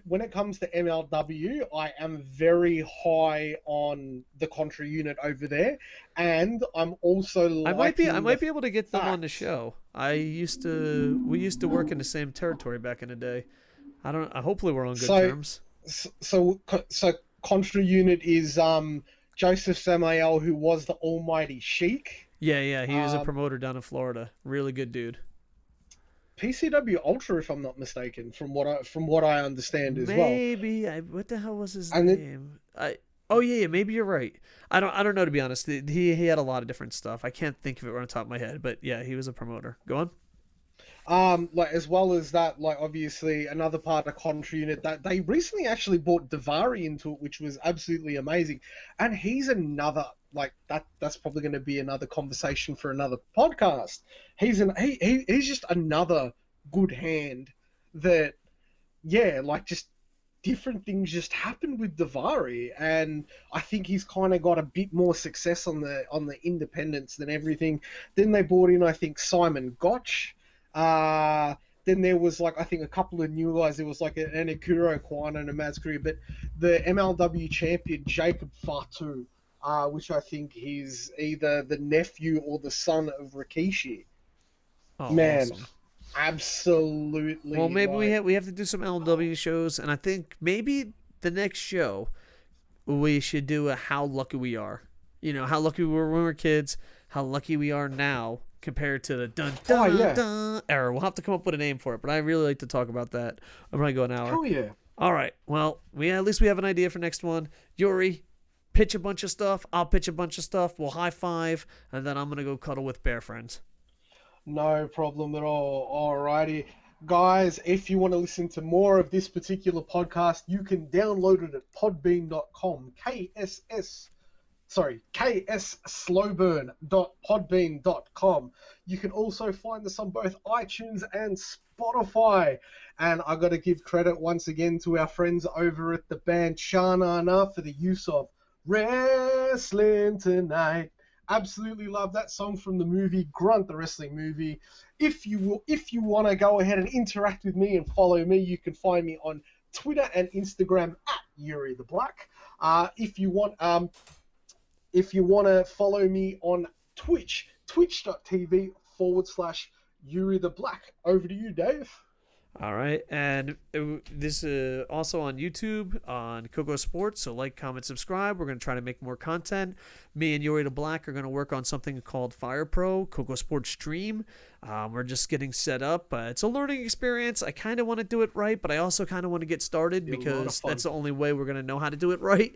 When it comes to MLW, I am very high on the Contra unit over there, and I'm also
I might be able to get them on the show. We used to work in the same territory back in the day. Hopefully we're on good terms.
So Contra unit is Joseph Samael, who was the Almighty Sheik.
Yeah, he was a promoter down in Florida. Really good dude.
PCW Ultra, if I'm not mistaken, from what I understand as well.
Maybe. What the hell was his name? Maybe you're right. I don't know, to be honest. He had a lot of different stuff. I can't think of it right on top of my head, but yeah, he was a promoter. Go on.
As well as that, obviously another part of Contra unit that they recently actually brought Davari into it, which was absolutely amazing. And he's another, that's probably going to be another conversation for another podcast. He's just another good hand that, just different things just happened with Davari, and I think he's kind of got a bit more success on the independents than everything. Then they brought in, I think, Simon Gotch. Then there was I think a couple of new guys. There was an Akuro Kwan and a Mazkuri, but the MLW champion Jacob Fatu which I think he's either the nephew or the son of Rikishi.
Oh,
Man,
awesome. Well,
absolutely
maybe
like.
we have to do some LW shows, and I think maybe the next show we should do a how lucky we are. You know, how lucky we were when we were kids, how lucky we are now compared to the dun
Oh
dun
yeah,
dun era. We'll have to come up with a name for it, but I really like to talk about that. I'm gonna go an hour.
hell yeah.
All right. Well, at least we have an idea for next one. Yuri, pitch a bunch of stuff. I'll pitch a bunch of stuff. We'll high five, and then I'm gonna go cuddle with bear friends.
No problem at all. Alrighty. Guys, if you want to listen to more of this particular podcast, you can download it at podbean.com. ksslowburn.podbean.com. You can also find us on both iTunes and Spotify. And I got to give credit once again to our friends over at the band Shanana for the use of Wrestling Tonight. Absolutely love that song from the movie Grunt, the wrestling movie. If you want to go ahead and interact with me and follow me, you can find me on Twitter and Instagram at Yuri the Black. If you want to follow me on Twitch, twitch.tv/Yuri the Black. Over to you, Dave.
All right, and this is also on YouTube on KocoSports. So like, comment, subscribe. We're gonna try to make more content. Me and Yuri the Black are gonna work on something called Fire Pro KocoSports Stream. We're just getting set up. It's a learning experience. I kind of want to do it right, but I also kind of want to get started because that's the only way we're gonna know how to do it right.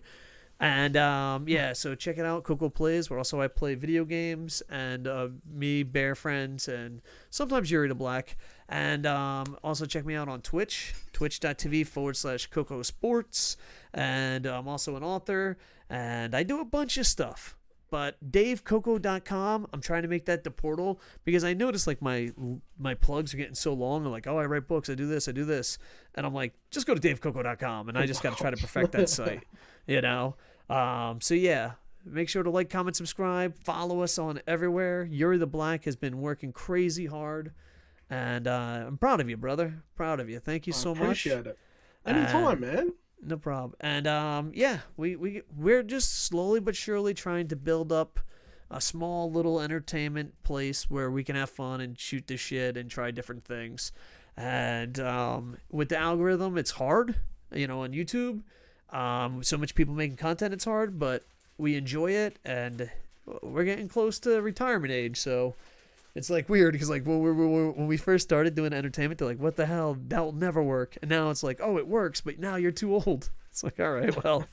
And yeah, so check it out. Coco Plays, where also I play video games, and me, Bear Friends, and sometimes Yuri the Black. And also check me out on Twitch, twitch.tv/KocoSports. And I'm also an author, and I do a bunch of stuff. But DaveCoco.com, I'm trying to make that the portal because I noticed like my plugs are getting so long. I'm like, oh, I write books, I do this. And I'm like, just go to DaveCoco.com, and I just got to try to perfect that site, you know? So yeah, make sure to like, comment, subscribe, follow us on everywhere. Yuri the Black has been working crazy hard, and I'm proud of you, brother. Proud of you. Thank you so much.
Appreciate it. Anytime, man.
No problem. And yeah, we're just slowly but surely trying to build up a small little entertainment place where we can have fun and shoot the shit and try different things. And with the algorithm, it's hard, you know, on YouTube. So much people making content, it's hard, but we enjoy it, and we're getting close to retirement age, so it's like weird because like when we first started doing entertainment, they're like, what the hell, that will never work. And now it's like, oh, it works, but now you're too old. It's like, all right, well,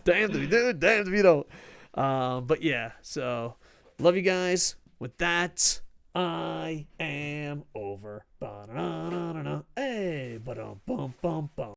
damned if you do, damned if you don't. But yeah, so love you guys. With that, I am over. Hey, ba-dum, bum, bum, bum.